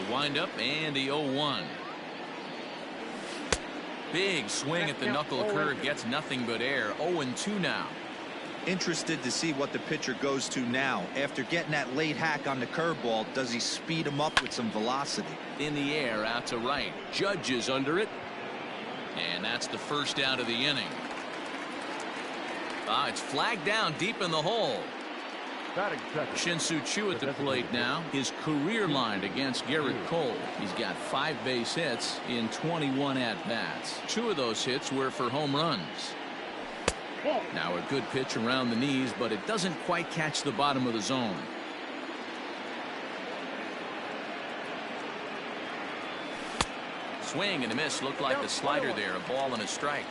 The windup and the 0-1. Big swing at the knuckle curve, gets nothing but air. 0-2 now. Interested to see what the pitcher goes to now. After getting that late hack on the curveball, does he speed him up with some velocity? In the air, out to right. Judge is under it. And that's the first out of the inning. It's flagged down deep in the hole. Shin-Soo Choo at the plate now. His career line against Garrett Cole. He's got 5 base hits in 21 at-bats. 2 of those hits were for home runs. Now a good pitch around the knees, but it doesn't quite catch the bottom of the zone. Swing and a miss. Looked like the slider there. A ball and a strike.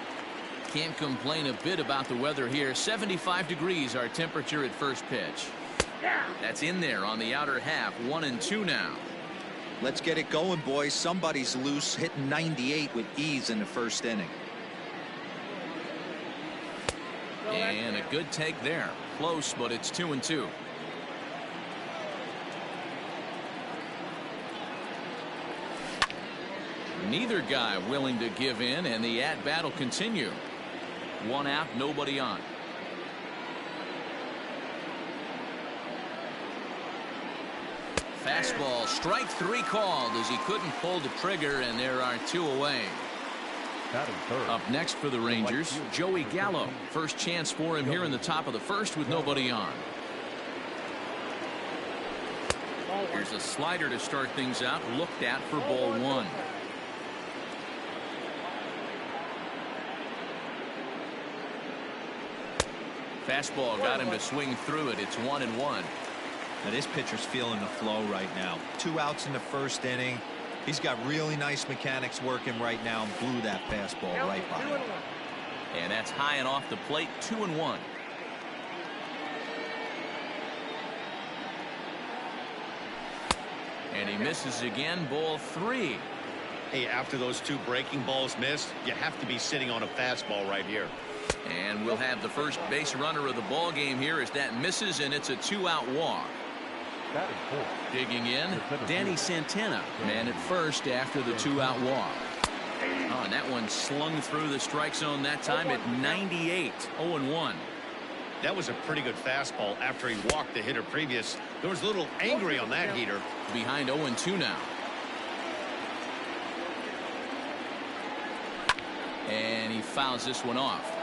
Can't complain a bit about the weather here. 75 degrees our temperature at first pitch. That's in there on the outer half. 1-2 now. Let's get it going, boys. Somebody's loose, hitting 98 with ease in the first inning. And a good take there. Close, but it's 2-2. Neither guy willing to give in, and the at-bat will continue. 1 out, nobody on. Fastball, strike 3 called as he couldn't pull the trigger, and there are 2 away. Up next for the Rangers, Joey Gallo. First chance for him here in the top of the first with nobody on. Here's a slider to start things out, looked at for ball 1. Fastball got him to swing through it. It's 1-1. Now this pitcher's feeling the flow right now. 2 outs in the first inning. He's got really nice mechanics working right now and blew that fastball right by him. And that's high and off the plate. 2-1. And he misses again. Ball 3. Hey, after those 2 breaking balls missed, you have to be sitting on a fastball right here. And we'll have the first base runner of the ball game here as that misses, and it's a 2-out walk. Digging in, Danny Santana, man at first after the 2-out walk. Oh, and that one slung through the strike zone that time at 98. 0-1. That was a pretty good fastball after he walked the hitter previous. There was a little angry on that heater. Behind 0-2 now. And he fouls this one off.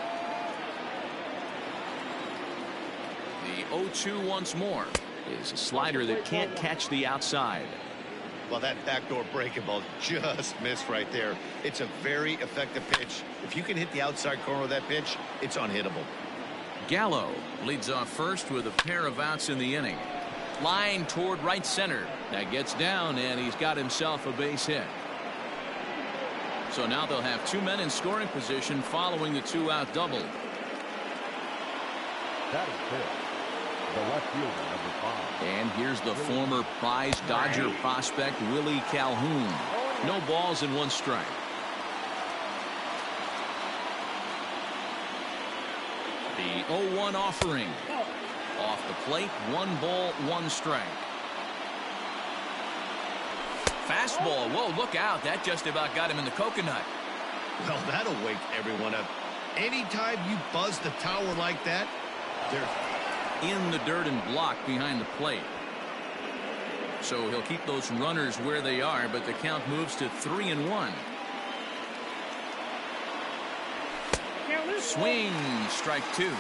The 0-2 once more is a slider that can't catch the outside. Well, that backdoor breaking ball just missed right there. It's a very effective pitch. If you can hit the outside corner of that pitch, it's unhittable. Gallo leads off first with a pair of outs in the inning. Line toward right center. That gets down, and he's got himself a base hit. So now they'll have 2 men in scoring position following the 2-out double. That is good. The left fielder, number 5. And here's the former prize Dodger prospect Willie Calhoun. No balls and 1 strike. The 0-1 offering. Off the plate, 1 ball, 1 strike. Fastball. Whoa, look out. That just about got him in the coconut. Well, that'll wake everyone up. Anytime you buzz the tower like that, they're in the dirt and blocked behind the plate. So he'll keep those runners where they are, but the count moves to 3-1. Swing, strike 2.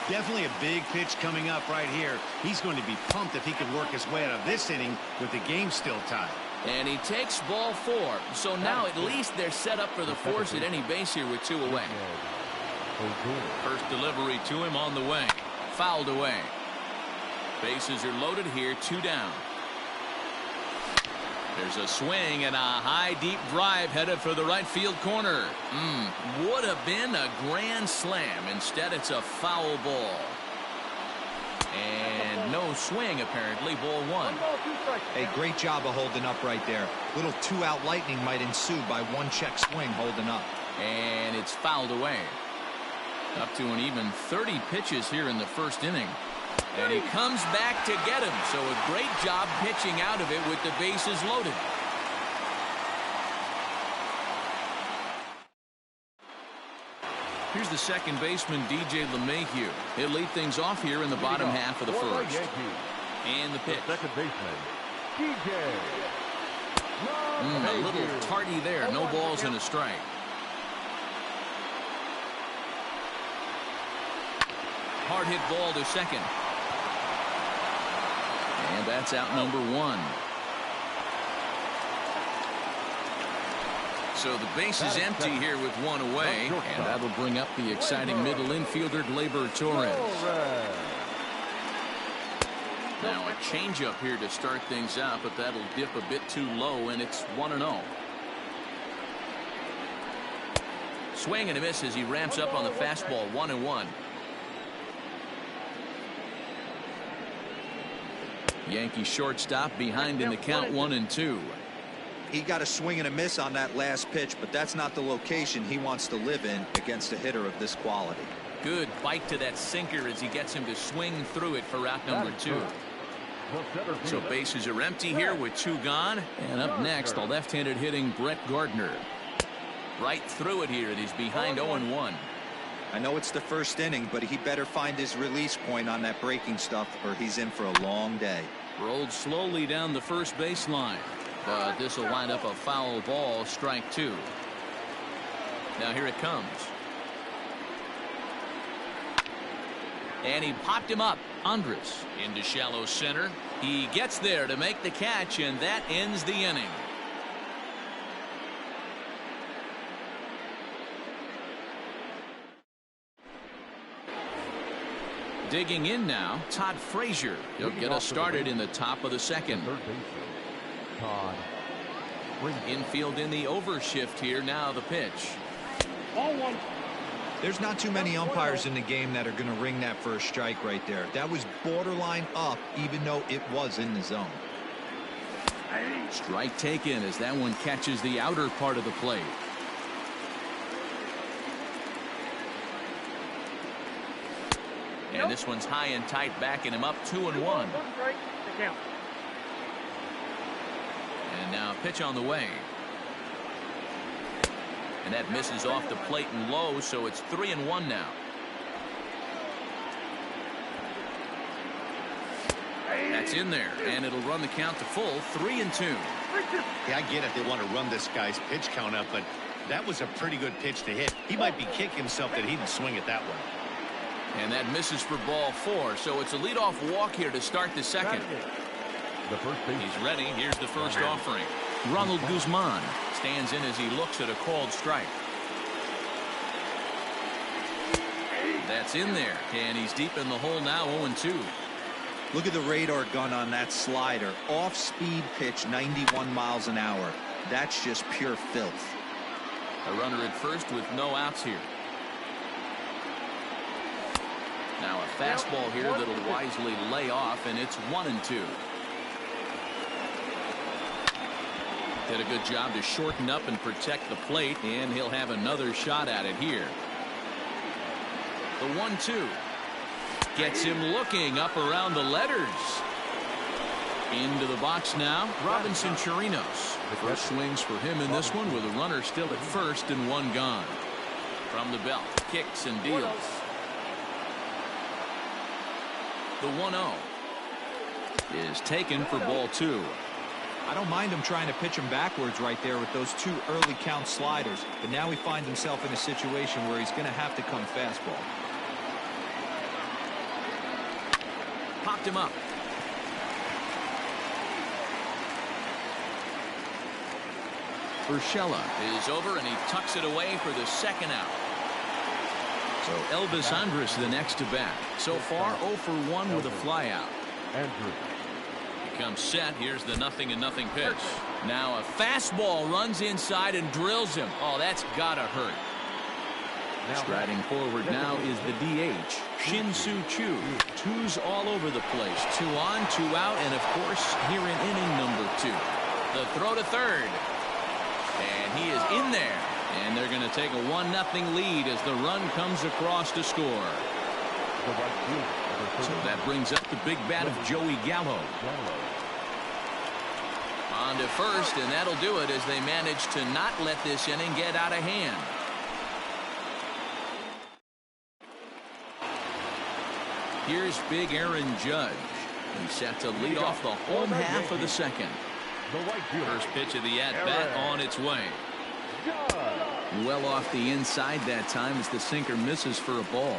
Definitely a big pitch coming up right here. He's going to be pumped if he can work his way out of this inning with the game still tied. And he takes ball 4. So now at least they're set up for the force at any base here with 2 away. First delivery to him on the way. Fouled away. Bases are loaded here. 2 down. There's a swing and a high deep drive headed for the right field corner. Would have been a grand slam. Instead it's a foul ball. And no swing apparently. Ball 1. Hey, great job of holding up right there. Little 2-out lightning might ensue by 1 check swing holding up. And it's fouled away. Up to an even 30 pitches here in the first inning. And he comes back to get him. So a great job pitching out of it with the bases loaded. Here's the second baseman, DJ LeMahieu. He'll lead things off here in the bottom half of the first. And the pitch. Second baseman, DJ. A little tardy there. No balls and a strike. Hard hit ball to second. And that's out number one. So the base is empty here with one away, and that'll bring up the exciting middle infielder, Gleyber Torres. Now a changeup here to start things out, but that'll dip a bit too low, and it's 1-0. Swing and a miss as he ramps up on the fastball. 1-1. Yankee shortstop behind in the count. 1-2. He got a swing and a miss on that last pitch, but that's not the location he wants to live in against a hitter of this quality. Good bite to that sinker as he gets him to swing through it for out number two. So bases are empty here with two gone. And up next, the left-handed hitting Brett Gardner. Right through it here. It is behind 0-1. I know it's the first inning, but he better find his release point on that breaking stuff or he's in for a long day. Rolled slowly down the first baseline. But this will wind up a foul ball. Strike two. Now here it comes. And he popped him up. Andrus into shallow center. He gets there to make the catch, and that ends the inning. Digging in now, Todd Frazier. He'll get us started in the top of the second. Infield in the overshift here. Now the pitch. Ball one. There's not too many umpires in the game that are going to ring that first strike right there. That was borderline up, even though it was in the zone. Strike taken as that one catches the outer part of the plate. And this one's high and tight, backing him up. 2-1. And now pitch on the way. And that misses off the plate and low, so it's 3-1 now. That's in there, and it'll run the count to full. 3-2. Yeah, I get it. They want to run this guy's pitch count up, but that was a pretty good pitch to hit. He might be kicking himself that he didn't swing at that one. And that misses for ball 4, so it's a leadoff walk here to start the second. He's ready. Here's the first offering. Ronald Guzman stands in as he looks at a called strike. That's in there, and he's deep in the hole now. 0-2. Look at the radar gun on that slider. Off-speed pitch, 91 miles an hour. That's just pure filth. A runner at first with no outs here. Now a fastball here that'll wisely lay off, and it's 1-2. Did a good job to shorten up and protect the plate, and he'll have another shot at it here. The 1-2 gets him looking up around the letters. Into the box now, Robinson Chirinos. First swings for him in this one with a runner still at first and one gone. From the belt, kicks and deals. The 1-0 is taken for ball 2. I don't mind him trying to pitch him backwards right there with those two early count sliders, but now he finds himself in a situation where he's going to have to come fastball. Popped him up. Urshela is over, and he tucks it away for the second out. So Elvis Andrus the next to bat. So far 0 for 1 with a flyout. He comes set. Here's the 0-0 pitch. Now a fastball runs inside and drills him. Oh, that's gotta hurt. Striding forward now is the DH, Shin-Soo Choo. Twos all over the place. 2 on, 2 out, and of course here in inning number 2. The throw to third. And he is in there. And they're going to take a 1-0 lead as the run comes across to score. So that brings up the big bat of Joey Gallo. On to first, and that'll do it as they manage to not let this inning get out of hand. Here's big Aaron Judge. He's set to lead off the home half of the second. First pitch of the at-bat on its way. Well off the inside that time as the sinker misses for a ball.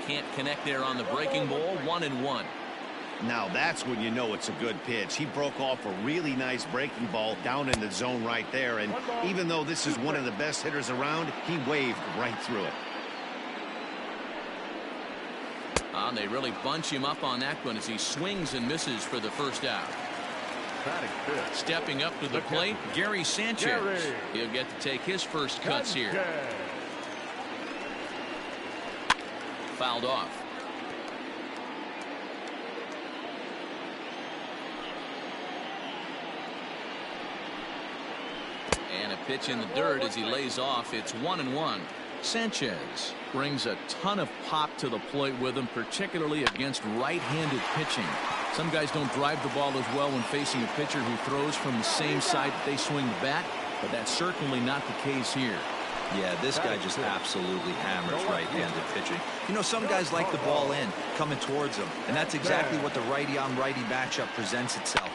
Can't connect there on the breaking ball. 1-1. Now that's when you know it's a good pitch. He broke off a really nice breaking ball down in the zone right there, and even though this is one of the best hitters around, he waved right through it. They really bunch him up on that one as he swings and misses for the first out. Stepping up to the plate, Gary Sanchez. He'll get to take his first cuts here. Fouled off. And a pitch in the dirt as he lays off. It's 1-1. Sanchez brings a ton of pop to the plate with him, particularly against right-handed pitching. Some guys don't drive the ball as well when facing a pitcher who throws from the same side that they swing the bat, but that's certainly not the case here. Yeah, this guy just absolutely hammers right-handed pitching. You know, some guys like the ball in, coming towards them, and that's exactly what the righty-on-righty matchup presents itself.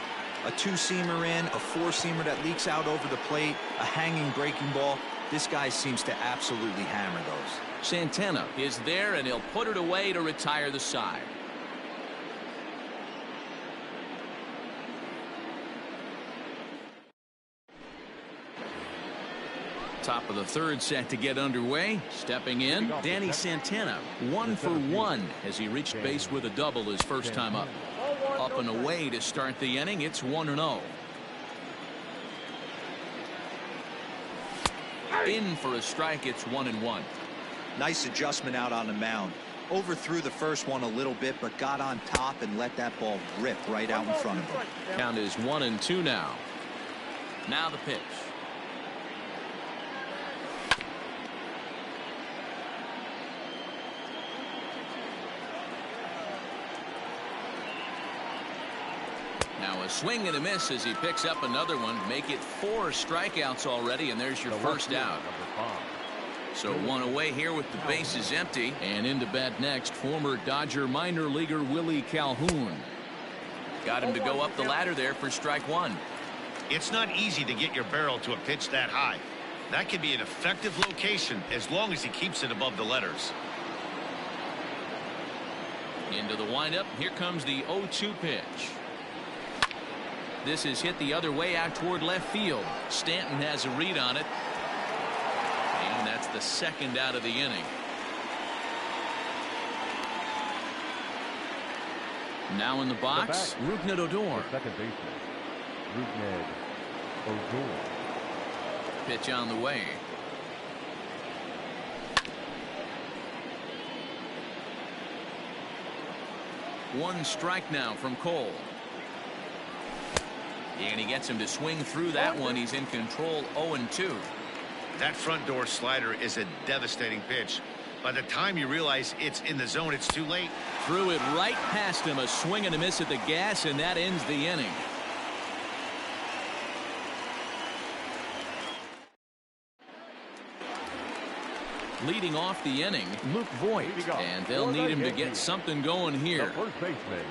A two-seamer in, a four-seamer that leaks out over the plate, a hanging breaking ball. This guy seems to absolutely hammer those. Santana is there, and he'll put it away to retire the side. Top of the third set to get underway. Stepping in, Danny Santana. 1 for 1 as he reached base with a double his first time up. Up and away to start the inning. It's 1-0. In for a strike. It's 1-1. Nice adjustment out on the mound. Overthrew the first one a little bit, but got on top and let that ball rip right out in front of him. Count is 1-2 now. Now the pitch. Now a swing and a miss as he picks up another one. Make it 4 strikeouts already, and there's your first out. So one away here with the bases empty. And into bat next, former Dodger minor leaguer Willie Calhoun. Got him to go up the ladder there for strike one. It's not easy to get your barrel to a pitch that high. That can be an effective location as long as he keeps it above the letters. Into the windup. Here comes the 0-2 pitch. This is hit the other way out toward left field. Stanton has a read on it. And that's the second out of the inning. Now in the box, Rougned Odor. Second baseman, Rougned Odor. Pitch on the way. One strike now from Cole. And he gets him to swing through that one. He's in control. 0-2. That front door slider is a devastating pitch. By the time you realize it's in the zone, it's too late. Threw it right past him. A swing and a miss at the gas, and that ends the inning. Leading off the inning, Luke Voigt. And they'll need him to get something going here. First baseman.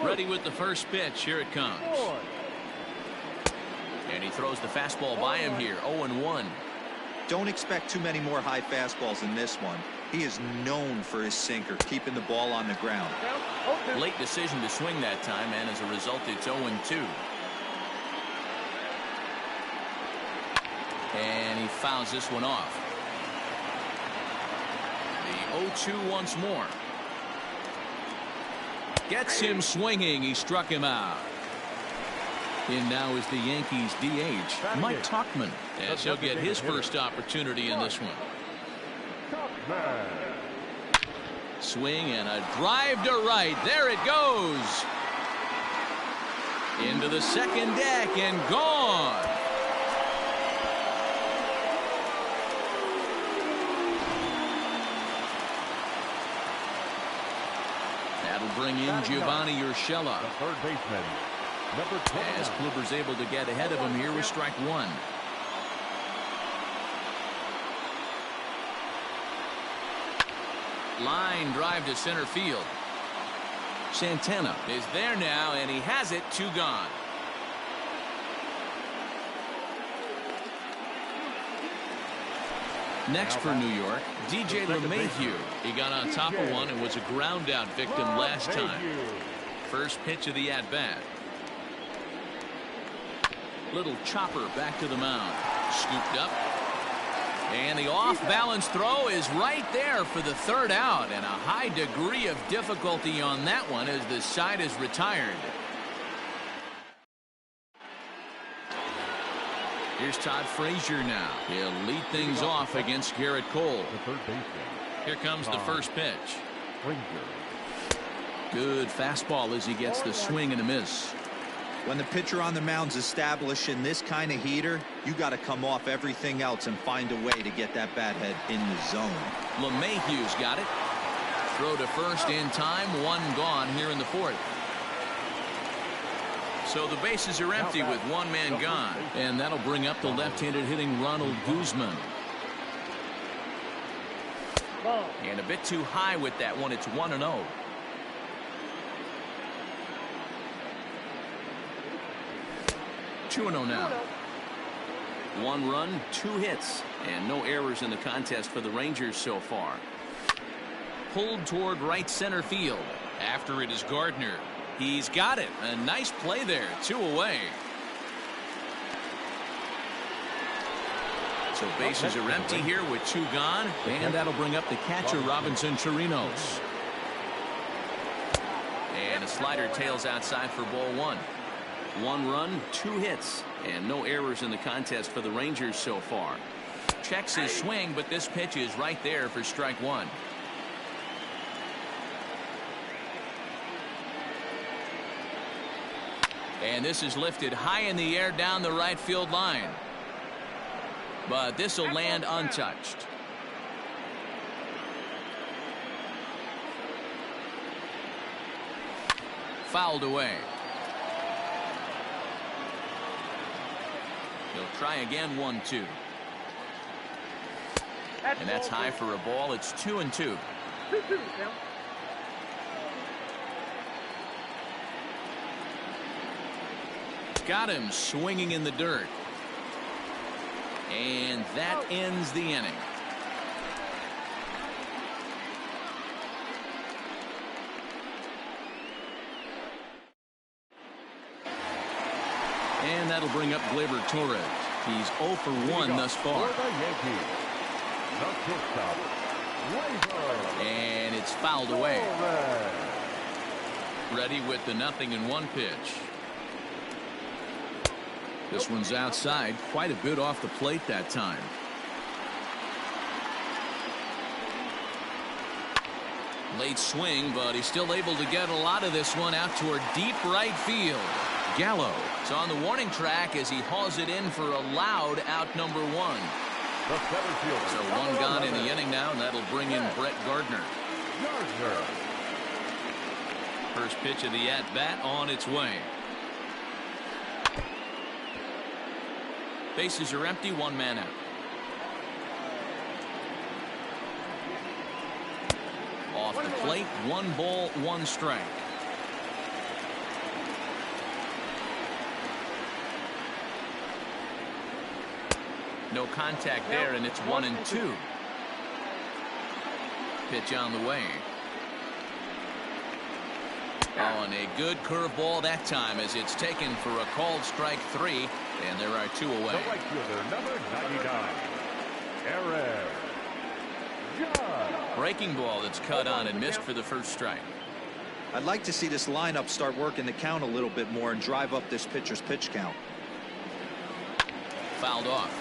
Ready with the first pitch. Here it comes. And he throws the fastball by him here. 0-1. Don't expect too many more high fastballs in this one. He is known for his sinker, keeping the ball on the ground. Late decision to swing that time, and as a result, it's 0-2. And he fouls this one off. The 0-2 once more. Gets him swinging. He struck him out. In now is the Yankees DH, Mike Tauchman, as he'll get his first opportunity in this one. Swing and a drive to right. There it goes. Into the second deck and gone. That'll bring in Giovanni Urshela. The third baseman, number 29. As Kluber's able to get ahead of him here with strike one. Line drive to center field. Santana is there now, and he has it. 2 gone. Next for New York, DJ LeMahieu. He got on top of one and was a ground out victim last time. First pitch of the at-bat. Little chopper back to the mound. Scooped up. And the off-balance throw is right there for the 3rd out. And a high degree of difficulty on that one as the side is retired. Here's Todd Frazier now. He'll lead things off against Garrett Cole. The third baseman. Here comes the first pitch. Frazier. Good fastball as he gets the swing and a miss. When the pitcher on the mound's establishing this kind of heater, you got to come off everything else and find a way to get that bat head in the zone. LeMahieu's got it. Throw to first in time. 1 gone here in the 4th. So the bases are empty with 1 man gone. And that'll bring up the left-handed hitting Ronald Guzman. And a bit too high with that one. It's 1-0. Now 1 run, 2 hits, and no errors in the contest for the Rangers so far. Pulled toward right center field. After it is Gardner. He's got it. A nice play there. 2 away. So bases are empty here with 2 gone, and that'll bring up the catcher Robinson Chirinos. And a slider tails outside for ball 1. 1 run, 2 hits, and no errors in the contest for the Rangers so far. Checks his swing, but this pitch is right there for strike 1. And this is lifted high in the air down the right field line. But this will land untouched. Fouled away. He'll try again. 1-2. And that's high for a ball. It's 2-2. Got him swinging in the dirt. And that ends the inning. And that'll bring up Gleyber Torres. He's 0 for 1 thus far. And it's fouled away. Ready with the 0-1 pitch. This one's outside, quite a bit off the plate that time. Late swing, but he's still able to get a lot of this one out toward deep right field. Gallo is on the warning track as he hauls it in for a loud out number 1. So 1 gone in the inning now, and that'll bring in Brett Gardner. First pitch of the at-bat on its way. Bases are empty, 1 man out. Off the plate, 1 ball, 1 strike. No contact there, and it's 1-2. Pitch on the way. Oh, and a good curveball that time as it's taken for a called strike 3, and there are 2 away. The right fielder, number 99, Aaron Judge. Breaking ball that's cut on and missed for the first strike. I'd like to see this lineup start working the count a little bit more and drive up this pitcher's pitch count. Fouled off.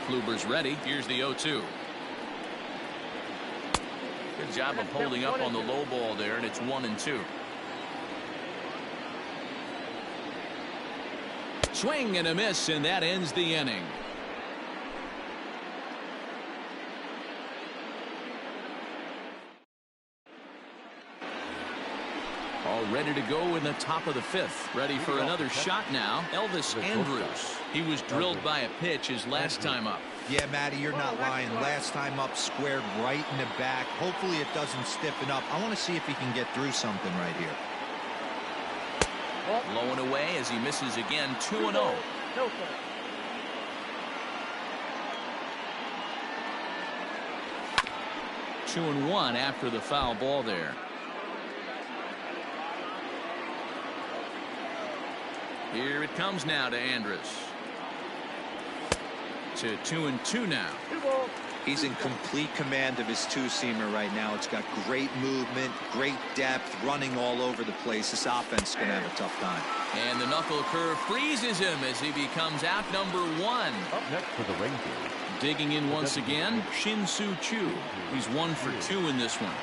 Kluber's ready. Here's the 0-2. Good job of holding up on the low ball there, and it's 1-2. Swing and a miss, and that ends the inning. All ready to go in the top of the 5th. Ready for another shot now. Elvis Andrus. He was drilled by a pitch his last time up. Yeah, Matty, you're not lying. Last time up, squared right in the back. Hopefully it doesn't stiffen up. I want to see if he can get through something right here. Low and away as he misses again. 2-0. 2-1 after the foul ball there. Here it comes now to Andrus. To 2-2 now. He's in complete command of his two-seamer right now. It's got great movement, great depth, running all over the place. This offense is going to have a tough time. And the knuckle curve freezes him as he becomes out number 1. Up next for the Rangers. Digging in once again, Shin-Soo Choo. He's 1 for 2 in this one.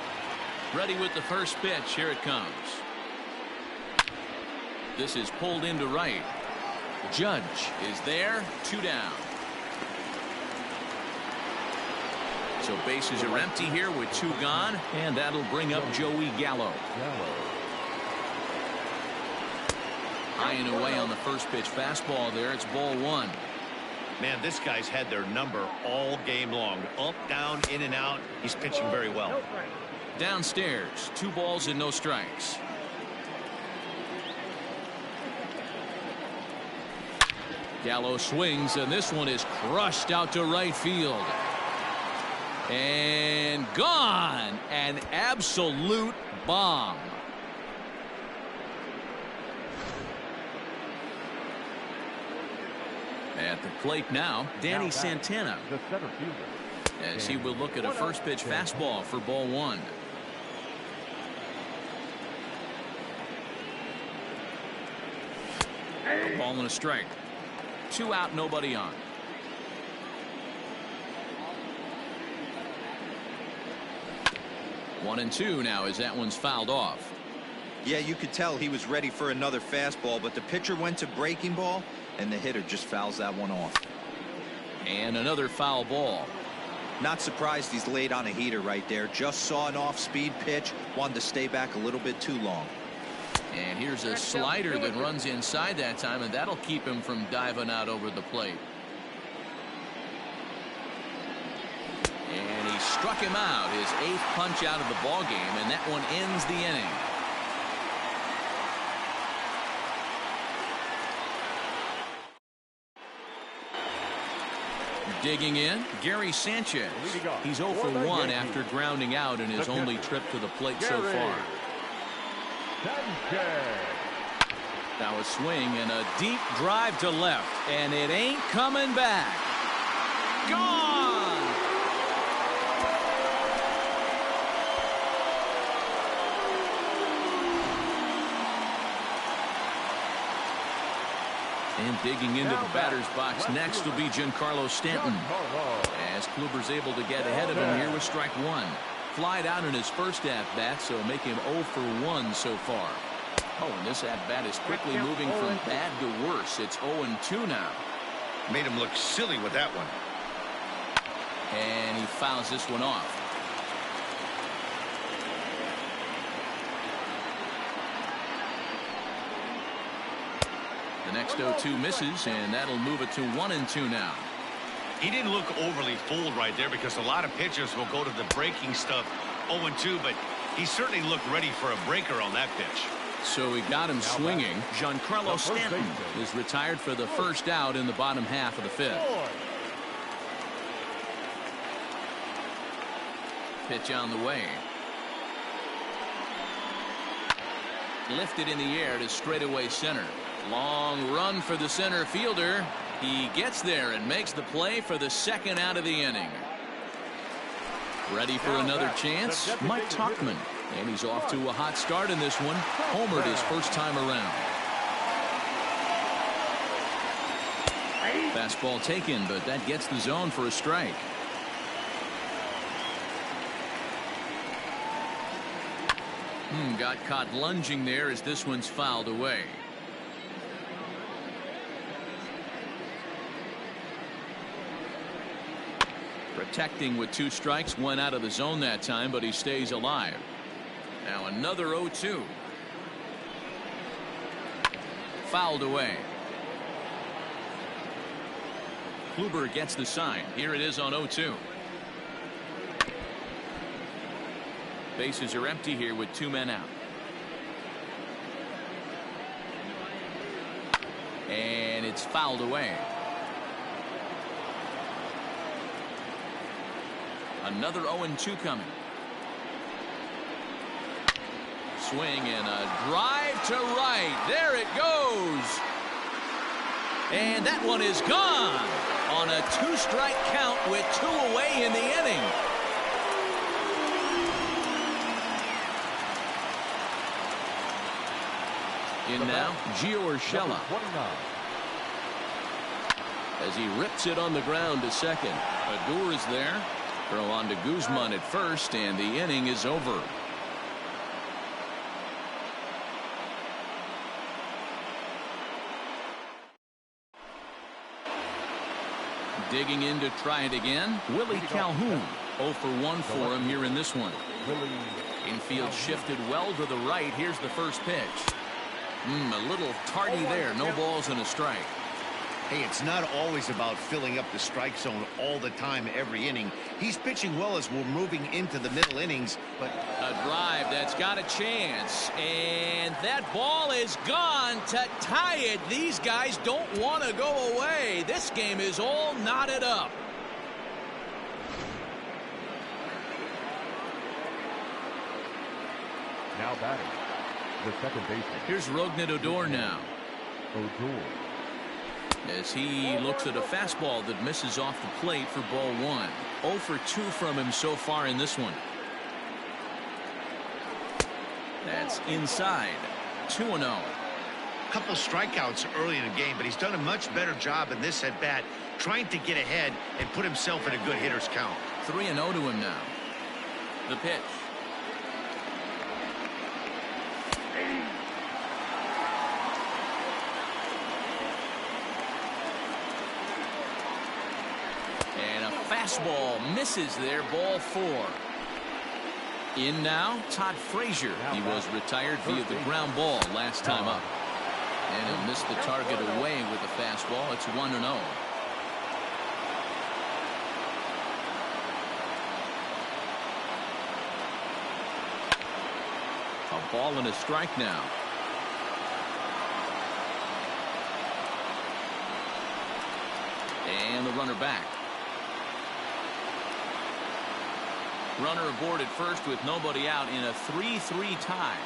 Ready with the first pitch. Here it comes. This is pulled into right. Judge is there. 2 down. So bases are empty here with 2 gone, and that'll bring up Joey Gallo. High and away on the first pitch fastball there. It's ball 1. Man, this guy's had their number all game long. Up, down, in and out. He's pitching very well. Downstairs, 2 balls and no strikes. Gallo swings, and this one is crushed out to right field. And gone. An absolute bomb. At the plate now, Danny Santana. The center fielder. As he will look at a first pitch fastball for ball 1. A ball and a strike. 2 out, nobody on. One and 2 now as that one's fouled off. Yeah, you could tell he was ready for another fastball, but the pitcher went to breaking ball, and the hitter just fouls that one off. And another foul ball. Not surprised he's laid on a heater right there. Just saw an off-speed pitch, wanted to stay back a little bit too long. And here's a slider that runs inside that time, and that'll keep him from diving out over the plate. And he struck him out, his 8th punch out of the ball game, and that one ends the inning. Digging in, Gary Sanchez. He's 0 for 1 after grounding out in his only trip to the plate so far. Now a swing and a deep drive to left, and it ain't coming back. Gone! And digging into the batter's box next will be Giancarlo Stanton. As Kluber's able to get ahead of him here with strike 1. Flied out in his first at-bat, so make him 0 for 1 so far. Oh, and this at-bat is quickly moving from bad to worse. It's 0-2 now. Made him look silly with that one. And he fouls this one off. The next 0-2 misses, and that'll move it to 1-2 now. He didn't look overly fooled right there because a lot of pitchers will go to the breaking stuff 0-2, but he certainly looked ready for a breaker on that pitch. So he got him swinging. Giancarlo Stanton is retired for the first out in the bottom half of the 5th. Pitch on the way. Lifted in the air to straightaway center. Long run for the center fielder. He gets there and makes the play for the 2nd out of the inning. Ready for another chance? Mike Tauchman. And he's off to a hot start in this one. Homered his first time around. Fastball taken, but that gets the zone for a strike. Got caught lunging there as this one's fouled away. Protecting with 2 strikes, went out of the zone that time, but he stays alive. Now another 0-2. Fouled away. Kluber gets the sign. Here it is on 0-2. Bases are empty here with 2 men out. And it's fouled away. Another 0-2 coming. Swing and a drive to right. There it goes. And that one is gone on a 2-strike count with 2 away in the inning. In now, Gio Urshela. As he rips it on the ground to second. Odor is there. Throw on to Guzman at first, and the inning is over. Digging in to try it again, Willie Calhoun. 0 for 1 for him here in this one. Infield shifted well to the right. Here's the first pitch. A little tardy there. No balls and a strike. Hey, it's not always about filling up the strike zone all the time every inning. He's pitching well as we're moving into the middle innings, but a drive that's got a chance, and that ball is gone to tie it. These guys don't want to go away. This game is all knotted up. Now batting, the second baseman. Here's Rougned Odor now. Odor. As he looks at a fastball that misses off the plate for ball 1. 0 for 2 from him so far in this one. That's inside. 2-0. couple strikeouts early in the game, but he's done a much better job in this at bat, trying to get ahead and put himself in a good hitter's count. 3-0 to him now. The pitch. And a fastball misses there, ball 4. In now, Todd Frazier. He was retired via the ground ball last time up. And he'll miss the target away with the fastball. It's 1-0. A ball and a strike now. And the runner back. Runner aboard at first with nobody out in a 3-3 tie.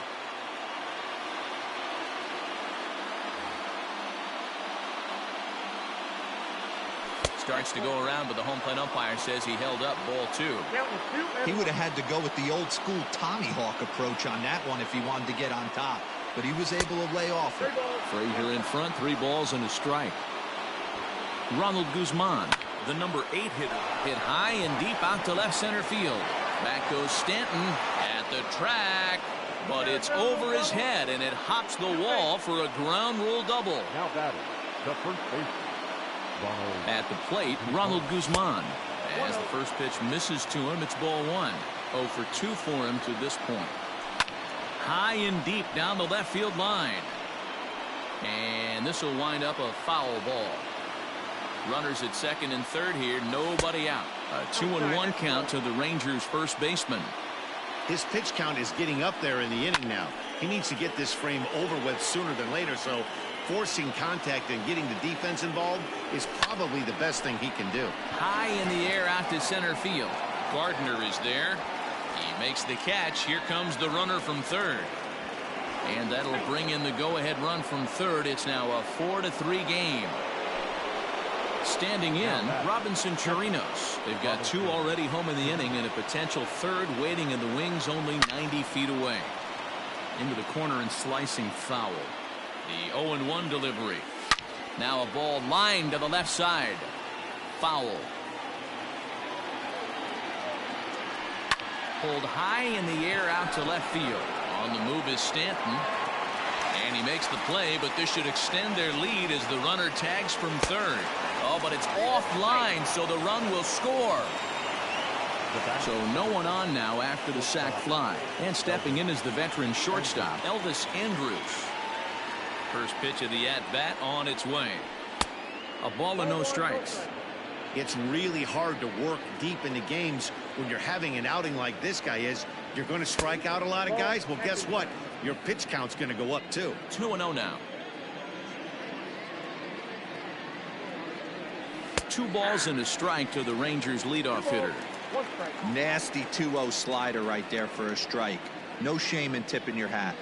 Starts to go around, but the home plate umpire says he held up ball 2. He would have had to go with the old school Tommy Hawk approach on that one if he wanted to get on top, but he was able to lay off it. Frazier in front, 3 balls and a strike. Ronald Guzman, the number 8 hitter, hit high and deep out to left center field. Back goes Stanton at the track, but it's over his head and it hops the wall for a ground rule double. Now batting, the first baseman, Ronald. At the plate, Ronald Guzman. As the first pitch misses to him, it's ball 1. 0 for 2 for him to this point. High and deep down the left field line. And this will wind up a foul ball. Runners at second and third here, nobody out. A 2-1 count to the Rangers first baseman. His pitch count is getting up there in the inning now. He needs to get this frame over with sooner than later, so forcing contact and getting the defense involved is probably the best thing he can do. High in the air out to center field. Gardner is there. He makes the catch. Here comes the runner from third. And that'll bring in the go-ahead run from third. It's now a 4-3 game. Standing in, Robinson Chirinos. They've got 2 already home in the inning and a potential third waiting in the wings only 90 feet away. Into the corner and slicing foul. The 0-1 delivery. Now a ball lined to the left side. Foul. Pulled high in the air out to left field. On the move is Stanton. And he makes the play, but this should extend their lead as the runner tags from third. Oh, but it's offline, so the run will score. So no one on now after the sac fly. And stepping in is the veteran shortstop, Elvis Andrus. First pitch of the at-bat on its way. A ball and no strikes. It's really hard to work deep into games when you're having an outing like this guy is. You're going to strike out a lot of guys. Well, guess what? Your pitch count's going to go up too. 2-0 now. 2 balls and a strike to the Rangers leadoff hitter. Nasty 2-0 slider right there for a strike. No shame in tipping your hat.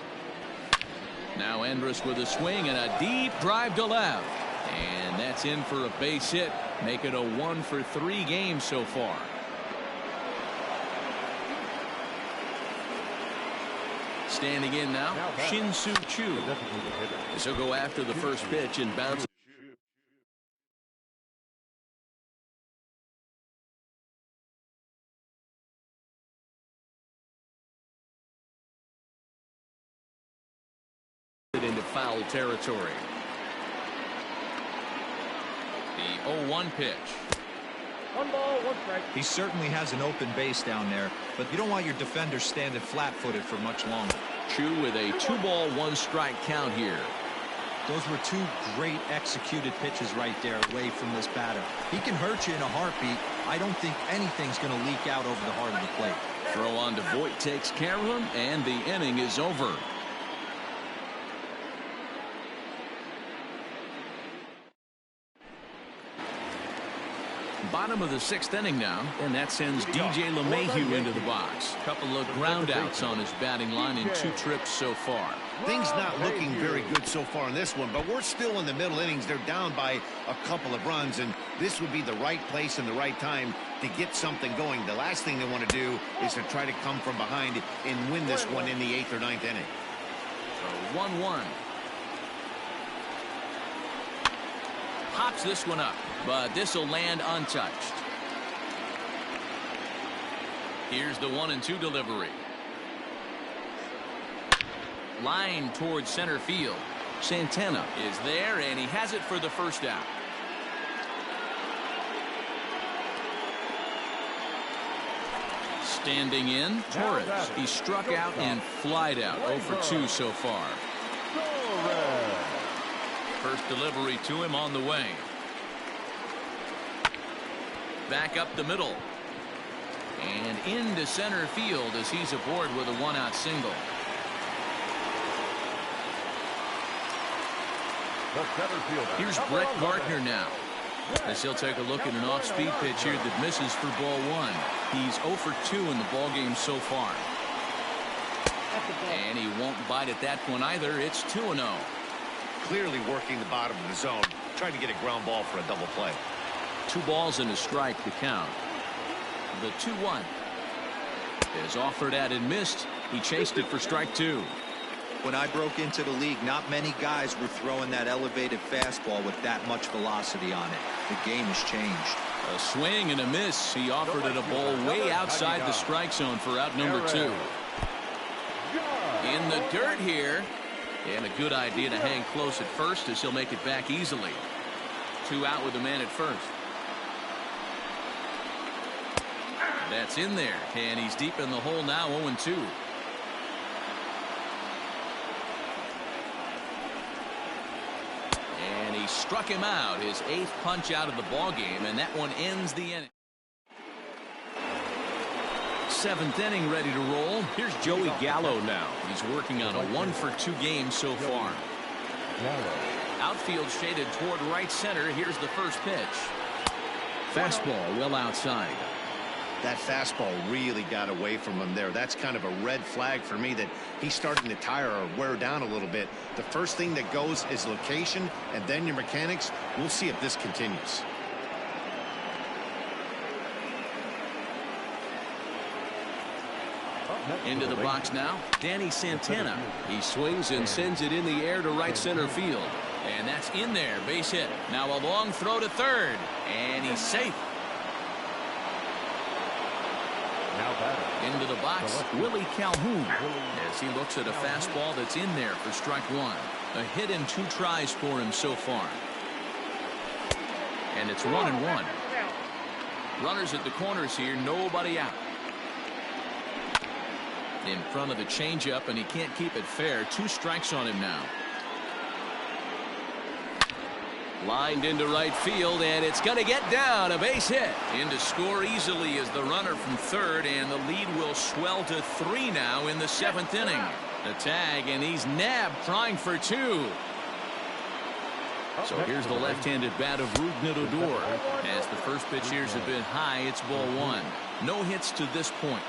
Now Andrus with a swing and a deep drive to left. And that's in for a base hit. Make it a 1-for-3 game so far. Standing in now, Shin-Soo Choo. This will go after the first pitch and bounce. Into foul territory. The 0-1 pitch. 1 ball, 1 strike. He certainly has an open base down there, but you don't want your defender standing flat-footed for much longer. Choo with a 2-ball, 1-strike count here. Those were 2 great executed pitches right there away from this batter. He can hurt you in a heartbeat. I don't think anything's going to leak out over the heart of the plate. Throw on to Voit takes care of him, and the inning is over. Bottom of the 6th inning now, and that sends DJ LeMahieu into the box. Couple of ground outs on his batting line in 2 trips so far. Things not looking very good so far in this one, but we're still in the middle innings. They're down by a couple of runs, and this would be the right place and the right time to get something going. The last thing they want to do is to try to come from behind and win this one in the 8th or 9th inning. So 1-1. Pops this one up, but this will land untouched. Here's the 1-2 delivery. Line towards center field. Santana is there, and he has it for the first out. Standing in, Torres. He struck out and flied out. 0-for-2 so far. First delivery to him on the way. Back up the middle. And into center field as he's aboard with a 1-out single. Here's Brett Gardner now, as he'll take a look at an off-speed pitch here that misses for ball 1. He's 0-for-2 in the ballgame so far. And he won't bite at that one either. It's 2-0. Clearly working the bottom of the zone, trying to get a ground ball for a double play. 2 balls and a strike to count. The 2-1 is offered at and missed. He chased it for strike 2. When I broke into the league, not many guys were throwing that elevated fastball with that much velocity on it. The game has changed. A swing and a miss. He offered it a ball way outside the strike zone for out number 2. In the dirt here. And a good idea to hang close at first as he'll make it back easily. 2 out with the man at first. That's in there. And he's deep in the hole now, 0-2. And he struck him out, his 8th punch out of the ball game, and that one ends the inning. 7th inning ready to roll. Here's Joey Gallo now. He's working on a 1-for-2 game so far. Outfield shaded toward right center. Here's the first pitch. Fastball well outside. That fastball really got away from him there. That's kind of a red flag for me that he's starting to tire or wear down a little bit. The first thing that goes is location and then your mechanics. We'll see if this continues. Into the box now, Danny Santana. He swings and sends it in the air to right center field. And that's in there, base hit. Now a long throw to third, and he's safe. Into the box, Willie Calhoun, as he looks at a fastball that's in there for strike 1. A hit and 2 tries for him so far. And it's 1-1. Runners at the corners here, nobody out. In front of the changeup, and he can't keep it fair. 2 strikes on him now. Lined into right field, and it's going to get down. A base hit. In to score easily is the runner from third, and the lead will swell to 3 now in the 7th inning. The tag, and he's nabbed, trying for 2. So here's the left-handed bat of Rougned Odor. As the first pitch here's a bit high, it's ball 1. No hits to this point.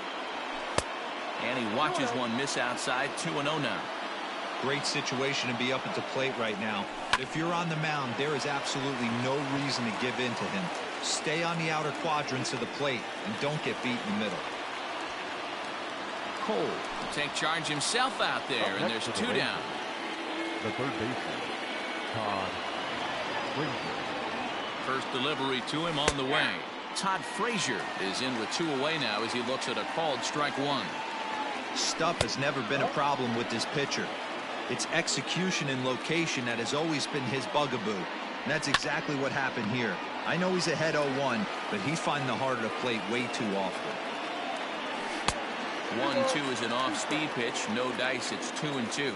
And he watches one miss outside. 2-0 now. Great situation to be up at the plate right now. But if you're on the mound, there is absolutely no reason to give in to him. Stay on the outer quadrants of the plate and don't get beat in the middle. Cole will take charge himself out there, and there's 2 down. The third baseman, Todd Frazier. First delivery to him on the way. Todd Frazier is in with 2 away now as he looks at a called strike 1. Stuff has never been a problem with this pitcher. It's execution and location that has always been his bugaboo. And that's exactly what happened here. I know he's ahead 0-1, but he's finding the harder to plate way too often. 1-2 is an off-speed pitch. No dice. It's 2-2.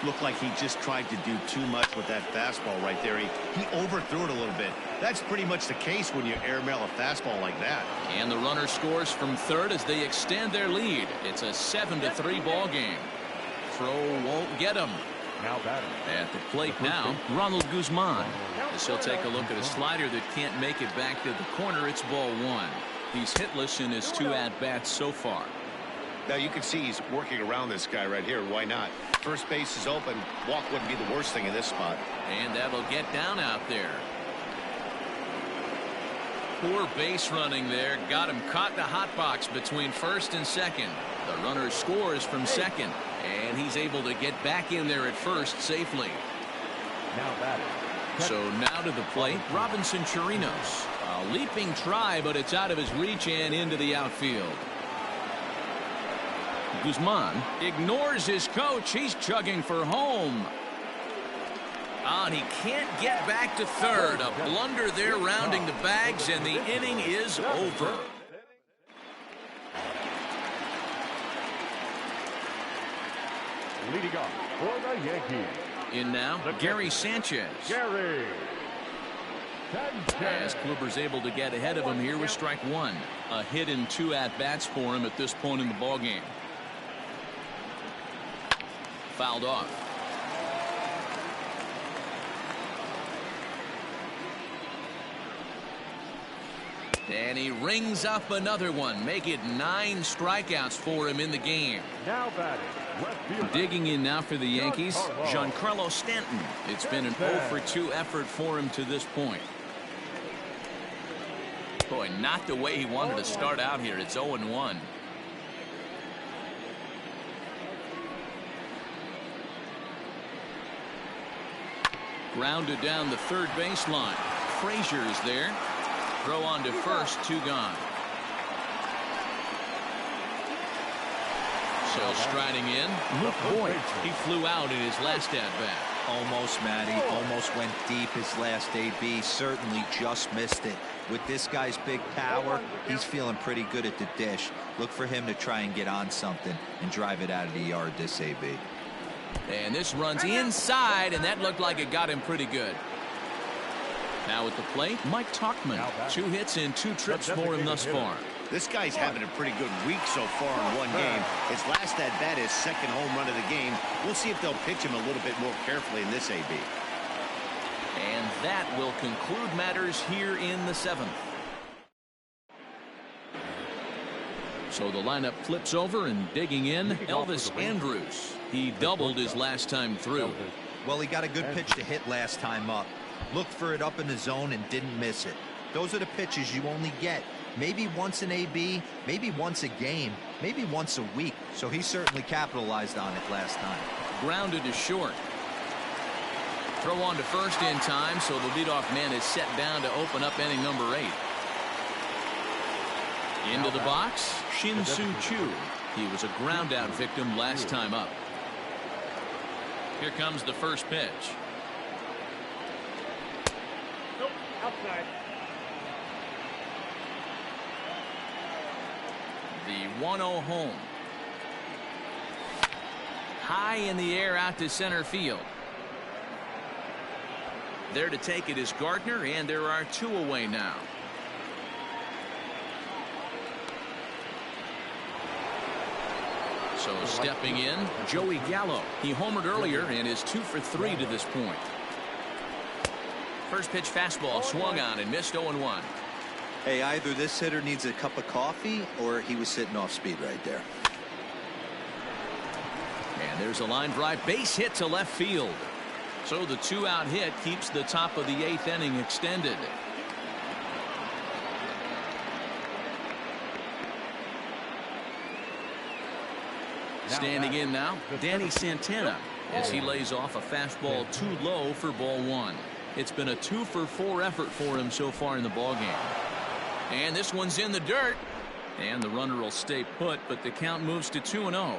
Looked like he just tried to do too much with that fastball right there. He overthrew it a little bit. That's pretty much the case when you airmail a fastball like that. And the runner scores from third as they extend their lead. It's a 7-3 ball game. Throw won't get him. Now batting. At the plate now, Ronald Guzman. As he'll take a look at a slider that can't make it back to the corner. It's ball 1. He's hitless in his 2 at-bats so far. Now you can see he's working around this guy right here. Why not? First base is open. Walk wouldn't be the worst thing in this spot. And that'll get down out there. Poor base running there. Got him caught in a hot box between first and second. The runner scores from second. And he's able to get back in there at first safely. Now batting. So now to the plate, Robinson Chirinos. A leaping try, but it's out of his reach and into the outfield. Guzman ignores his coach. He's chugging for home. And he can't get back to third. A blunder there rounding the bags, and the inning is over. Leading off for the Yankees. In now, Gary Sanchez. Gary As Kluber's able to get ahead of him here with strike 1. A hit and 2 at-bats for him at this point in the ballgame. Fouled off. And he rings up another one. Make it 9 strikeouts for him in the game. Now batting. Left field. Digging in now for the Yankees, Giancarlo Stanton. It's been an 0-for-2 effort for him to this point. Boy, not the way he wanted to start out here. It's 0-1. Grounded down the third baseline. Frazier is there. Throw on to first, 2 gone. So striding in, Luke Voit. He flew out in his last at-bat. Almost, Matty. Almost went deep his last AB. Certainly just missed it. With this guy's big power, he's feeling pretty good at the dish. Look for him to try and get on something and drive it out of the yard this AB. And this runs inside, and that looked like it got him pretty good. Now at the plate, Mike Tauchman. 2 hits and 2 trips for him thus far. This guy's having a pretty good week so far in 1 game. His last at-bat is second home run of the game. We'll see if they'll pitch him a little bit more carefully in this AB. And that will conclude matters here in the 7th. So the lineup flips over, and digging in, Elvis Andrus. He doubled his last time through. Well, he got a good pitch to hit last time up. Looked for it up in the zone and didn't miss it. Those are the pitches you only get maybe once an AB, maybe once a game, maybe once a week. So he certainly capitalized on it last time. Grounded to short. Throw on to first in time, so the leadoff man is set down to open up inning number 8. Into the box, Shin-Soo Choo. He was a ground out victim last time up. Here comes the first pitch. Nope, outside. The 1-0 home. High in the air out to center field. There to take it is Gardner, and there are 2 away now. So stepping in, Joey Gallo. He homered earlier and is 2 for 3 to this point. First pitch fastball swung on and missed 0-1. Hey, either this hitter needs a cup of coffee or he was sitting off speed right there. And there's a line drive base hit to left field. So the 2-out hit keeps the top of the 8th inning extended. Standing in now, Danny Santana, as he lays off a fastball too low for ball 1. It's been a 2 for 4 effort for him so far in the ballgame. And this one's in the dirt. And the runner will stay put, but the count moves to 2-0.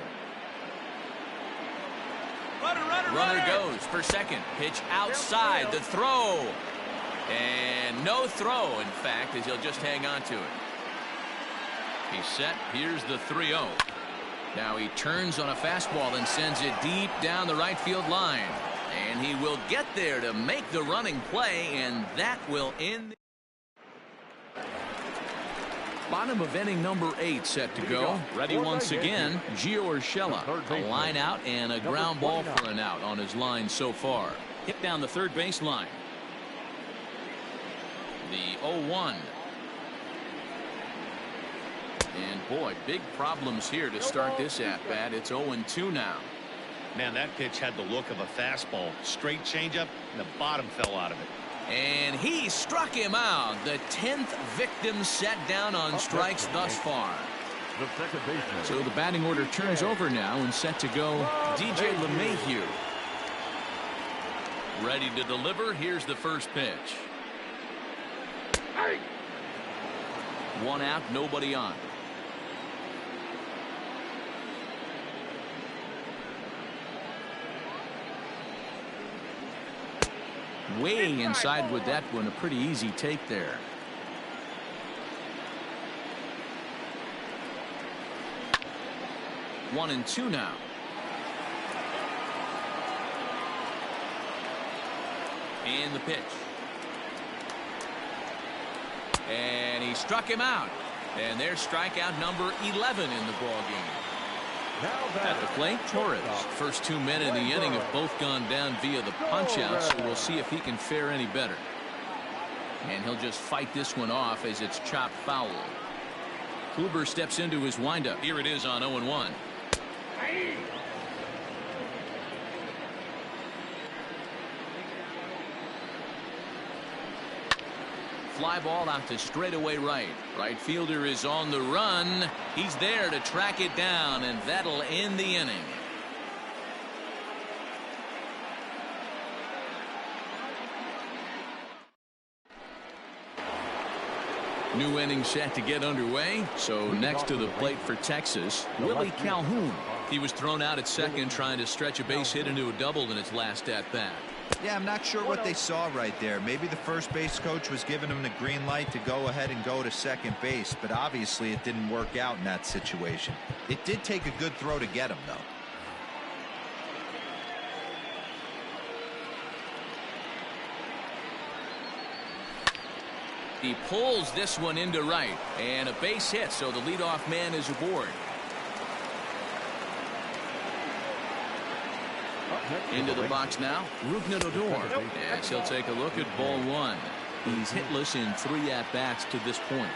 Runner goes for second. Pitch outside. The throw. And no throw, in fact, as he'll just hang on to it. He's set. Here's the 3-0. Now he turns on a fastball and sends it deep down the right field line. And he will get there to make the running play, and that will end. Bottom of inning number 8 set to go. Ready once again, Gio Urshela. A line out and a ground ball for an out on his line so far. Hit down the third base line. The 0-1. And boy, big problems here to start this at bat. It's 0-2 now. Man, that pitch had the look of a fastball. Straight changeup, and the bottom fell out of it. And he struck him out. The 10th victim set down on strikes thus far. So the batting order turns over now and set to go DJ LeMahieu. Ready to deliver. Here's the first pitch. 1 out, nobody on. Way inside with that one. A pretty easy take there. One and 2 now. And the pitch. And he struck him out. And there's strikeout number 11 in the ballgame. At the plate, Torres. First 2 men in the inning have both gone down via the punch-out, so we'll see if he can fare any better. And he'll just fight this one off as it's chopped foul. Kluber steps into his windup. Here it is on 0-1. Fly ball out to straightaway right. Right fielder is on the run. He's there to track it down, and that'll end the inning. New inning set to get underway. So next to the plate for Texas, Willie Calhoun. He was thrown out at second trying to stretch a base hit into a double in his last at bat. Yeah, I'm not sure what they saw right there. Maybe the first base coach was giving him the green light to go ahead and go to second base, but obviously it didn't work out in that situation. It did take a good throw to get him, though. He pulls this one into right, and a base hit, so the leadoff man is aboard. Into the box now, Rougned Odor, as he'll take a look at ball 1. He's hitless in 3 at-bats to this point.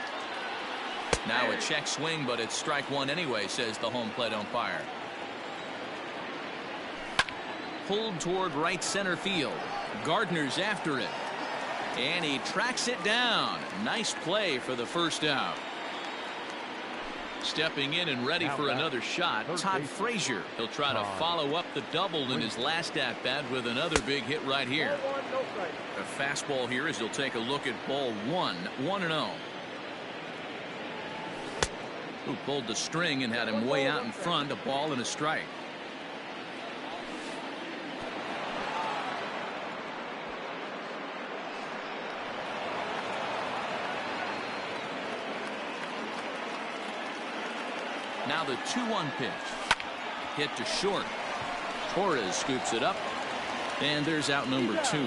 Now a check swing, but it's strike 1 anyway, says the home plate umpire. Pulled toward right center field. Gardner's after it. And he tracks it down. Nice play for the first out. Stepping in and ready for another shot, Todd Frazier. He'll try to follow up the double in his last at-bat with another big hit right here. A fastball here as he'll take a look at ball 1, 1-0. Who pulled the string and had him way out in front, a ball and a strike. Now the 2-1 pitch. Hit to short. Torres scoops it up. And there's out number 2.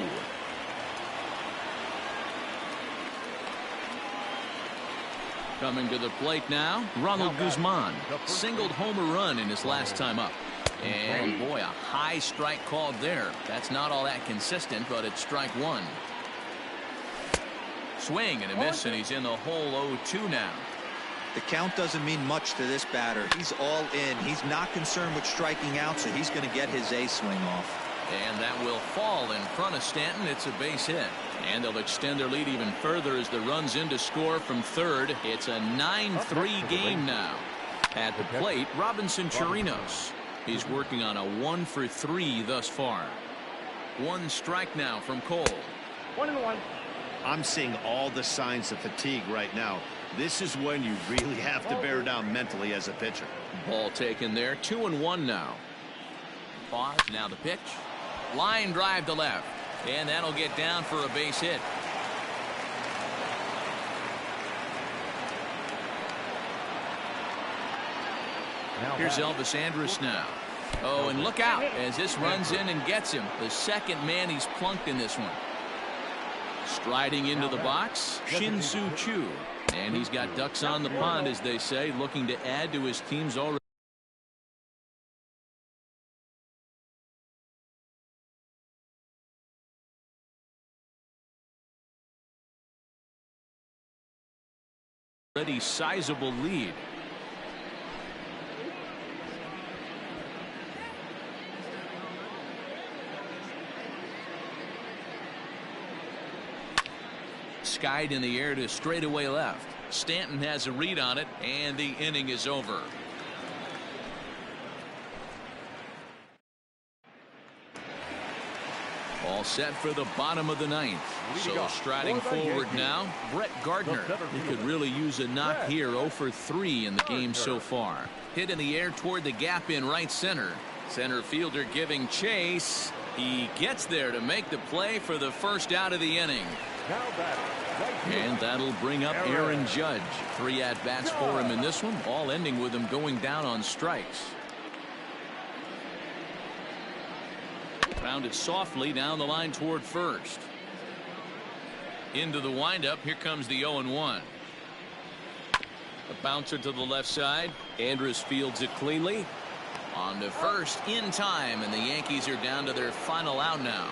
Coming to the plate now, Ronald Guzman singled home a run in his last time up. And boy, a high strike called there. That's not all that consistent, but it's strike one. Swing and a miss, and he's in the hole 0-2 now. The count doesn't mean much to this batter. He's all in. He's not concerned with striking out, so he's going to get his A swing off. And that will fall in front of Stanton. It's a base hit. And they'll extend their lead even further as the run's in to score from third. It's a 9-3 game now. At the plate, Robinson Chirinos. He's working on a 1-for-3 thus far. One strike now from Cole. 1-1. I'm seeing all the signs of fatigue right now. This is when you really have to bear down mentally as a pitcher. Ball taken there. 2-1 now. Pause. Now the pitch. Line drive to left. And that'll get down for a base hit. Here's Elvis Andrus now. Oh, and look out as this runs in and gets him. The second man he's plunked in this one. Striding into the box, Shin-Soo Choo. And he's got ducks on the pond, as they say, looking to add to his team's already sizable lead. Skied in the air to straightaway left. Stanton has a read on it, and the inning is over. All set for the bottom of the ninth. So striding forward now, Brett Gardner. He could really use a knock here. 0-for-3 in the game so far. Hit in the air toward the gap in right center. Center fielder giving chase. He gets there to make the play for the first out of the inning. And that'll bring up Aaron Judge. 3 at-bats for him in this one, all ending with him going down on strikes. Grounded softly down the line toward first. Into the windup. Here comes the 0-1. A bouncer to the left side. Andrus fields it cleanly. On to first in time, and the Yankees are down to their final out now.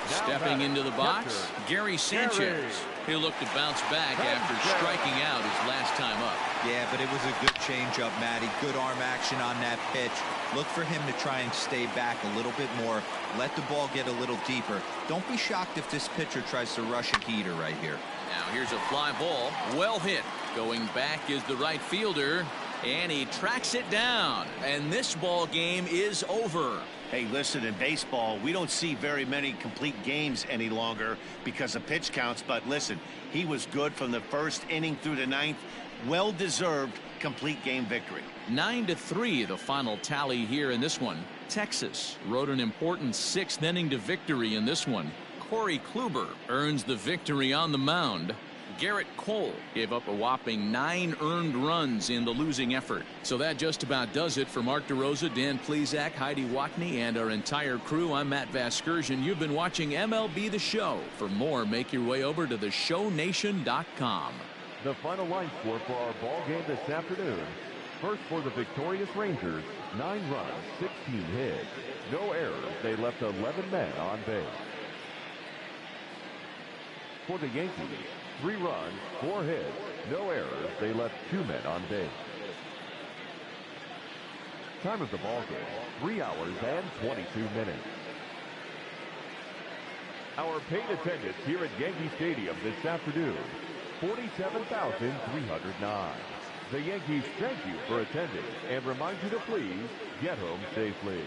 Stepping into the box, Gary Sanchez. He'll look to bounce back after striking out his last time up. Yeah, but it was a good changeup, Matty. Good arm action on that pitch. Look for him to try and stay back a little bit more. Let the ball get a little deeper. Don't be shocked if this pitcher tries to rush a heater right here. Now here's a fly ball. Well hit. Going back is the right fielder. And he tracks it down. And this ball game is over. Hey, listen, in baseball, we don't see very many complete games any longer because of pitch counts. But listen, he was good from the first inning through the ninth. Well-deserved complete game victory. 9-3 the final tally here in this one. Texas rode an important 6th inning to victory in this one. Corey Kluber earns the victory on the mound. Garrett Cole gave up a whopping 9 earned runs in the losing effort. So that just about does it for Mark DeRosa, Dan Plesac, Heidi Watney, and our entire crew. I'm Matt Vasgersian. You've been watching MLB The Show. For more, make your way over to theshownation.com. The final line score for our ball game this afternoon. First for the victorious Rangers, 9 runs, 16 hits. No errors. They left 11 men on base. For the Yankees, 3 runs, 4 hits, no errors. They left 2 men on base. Time of the ball game, 3 hours and 22 minutes. Our paid attendance here at Yankee Stadium this afternoon, 47,309. The Yankees thank you for attending and remind you to please get home safely.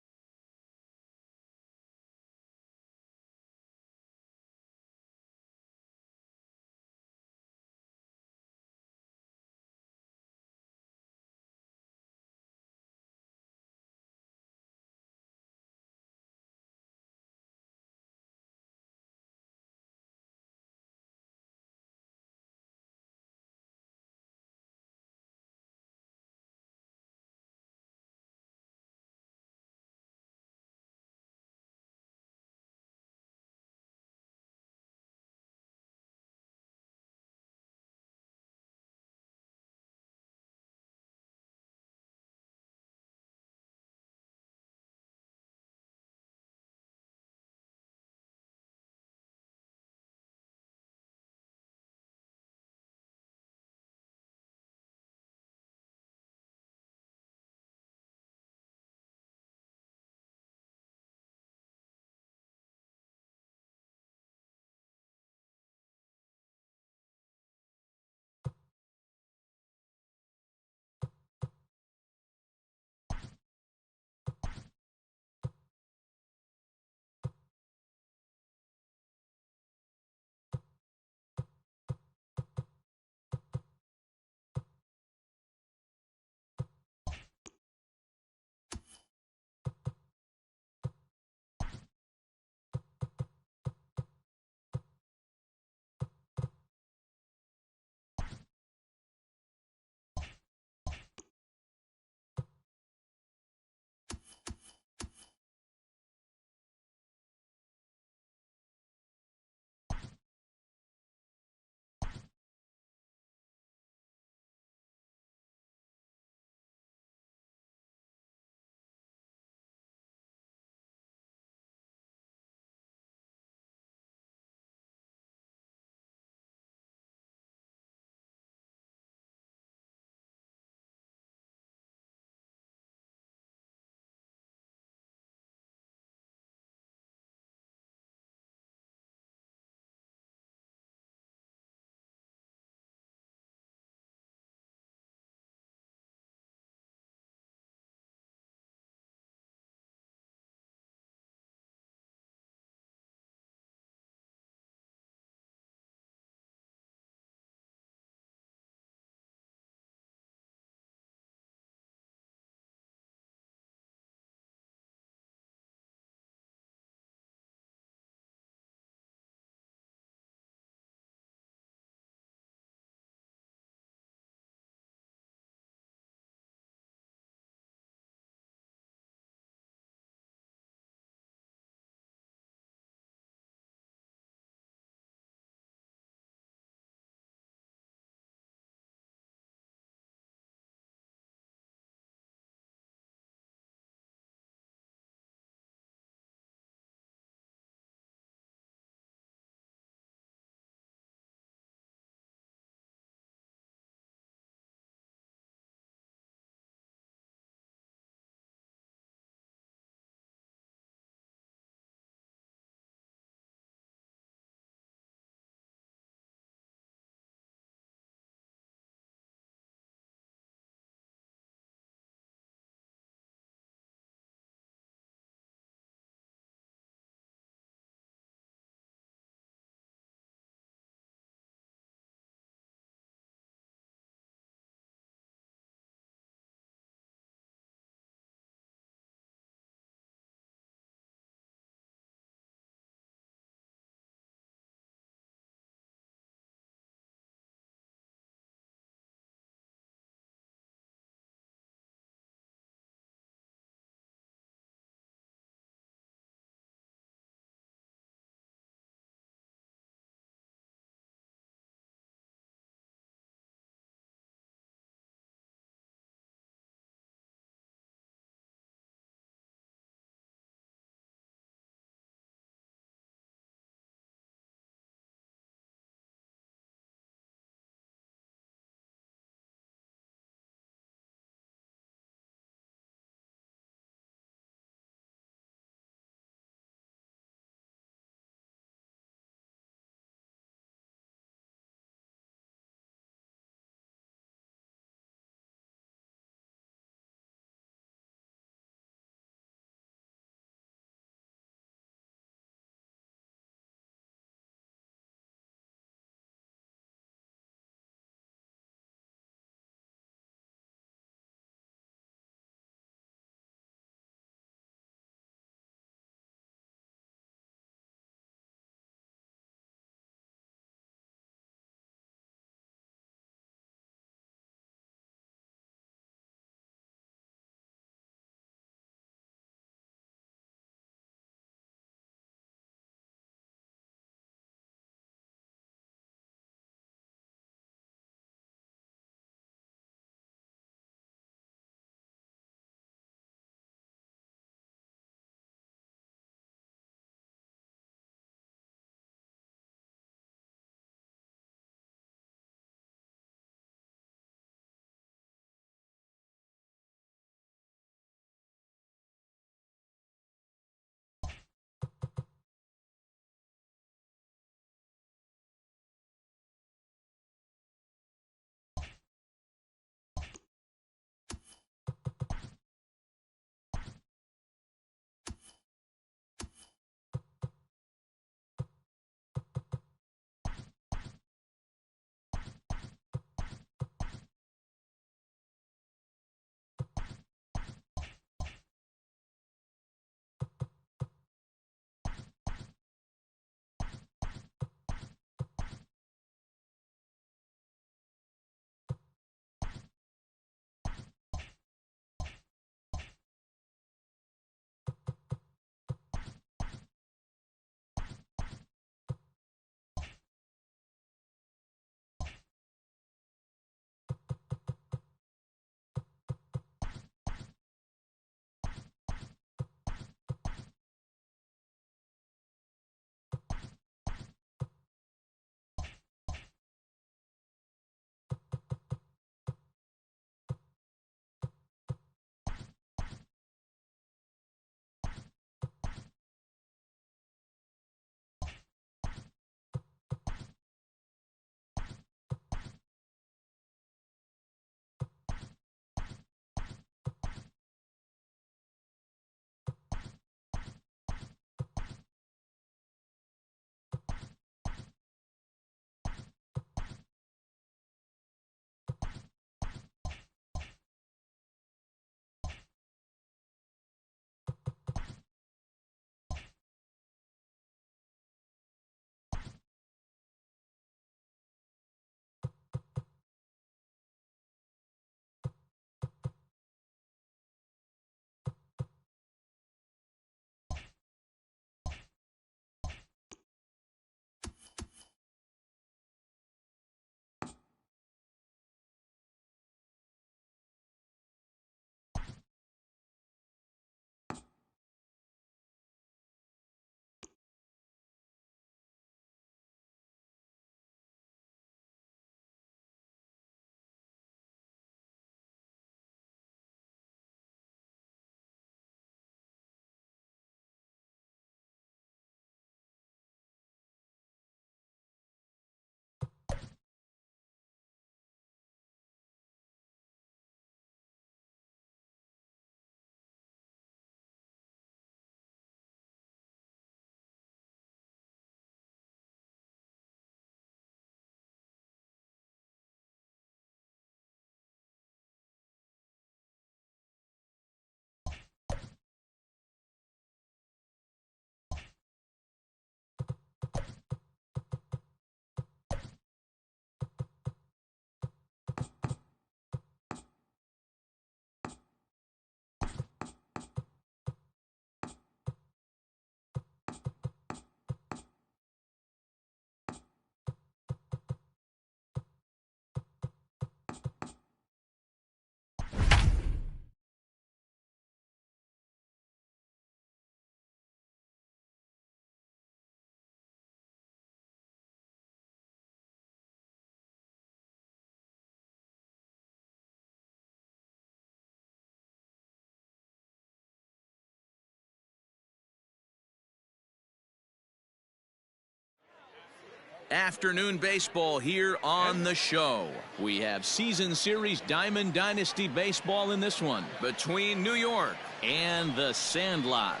Afternoon baseball here on the show. We have season series Diamond Dynasty baseball in this one between New York and the Sandlot.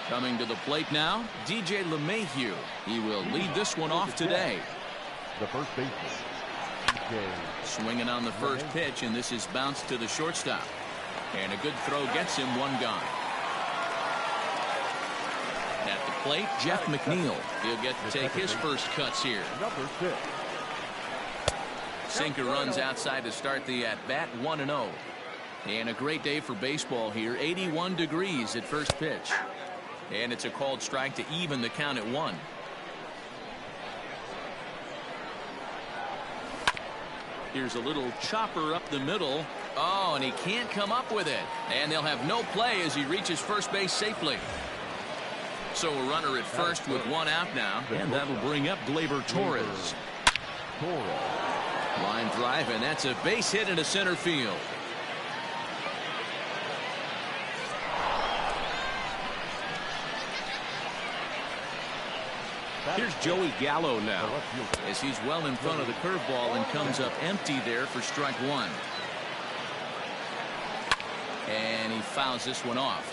Coming to the plate now, DJ LeMahieu. He will lead this one off today. The first baseman. Swinging on the first pitch, and this is bounced to the shortstop. And a good throw gets him one gone. At the plate, Jeff McNeil. He'll get to take his first cuts here. Number 6. Sinker runs outside to start the at-bat, 1-0. And a great day for baseball here. 81 degrees at first pitch. And it's a called strike to even the count at 1. Here's a little chopper up the middle. Oh, and he can't come up with it. And they'll have no play as he reaches first base safely. So a runner at first with one out now. And that'll bring up Gleyber Torres. Line drive, and that's a base hit into center field. Here's Joey Gallo now as he's well in front of the curveball and comes up empty there for strike one. And he fouls this one off.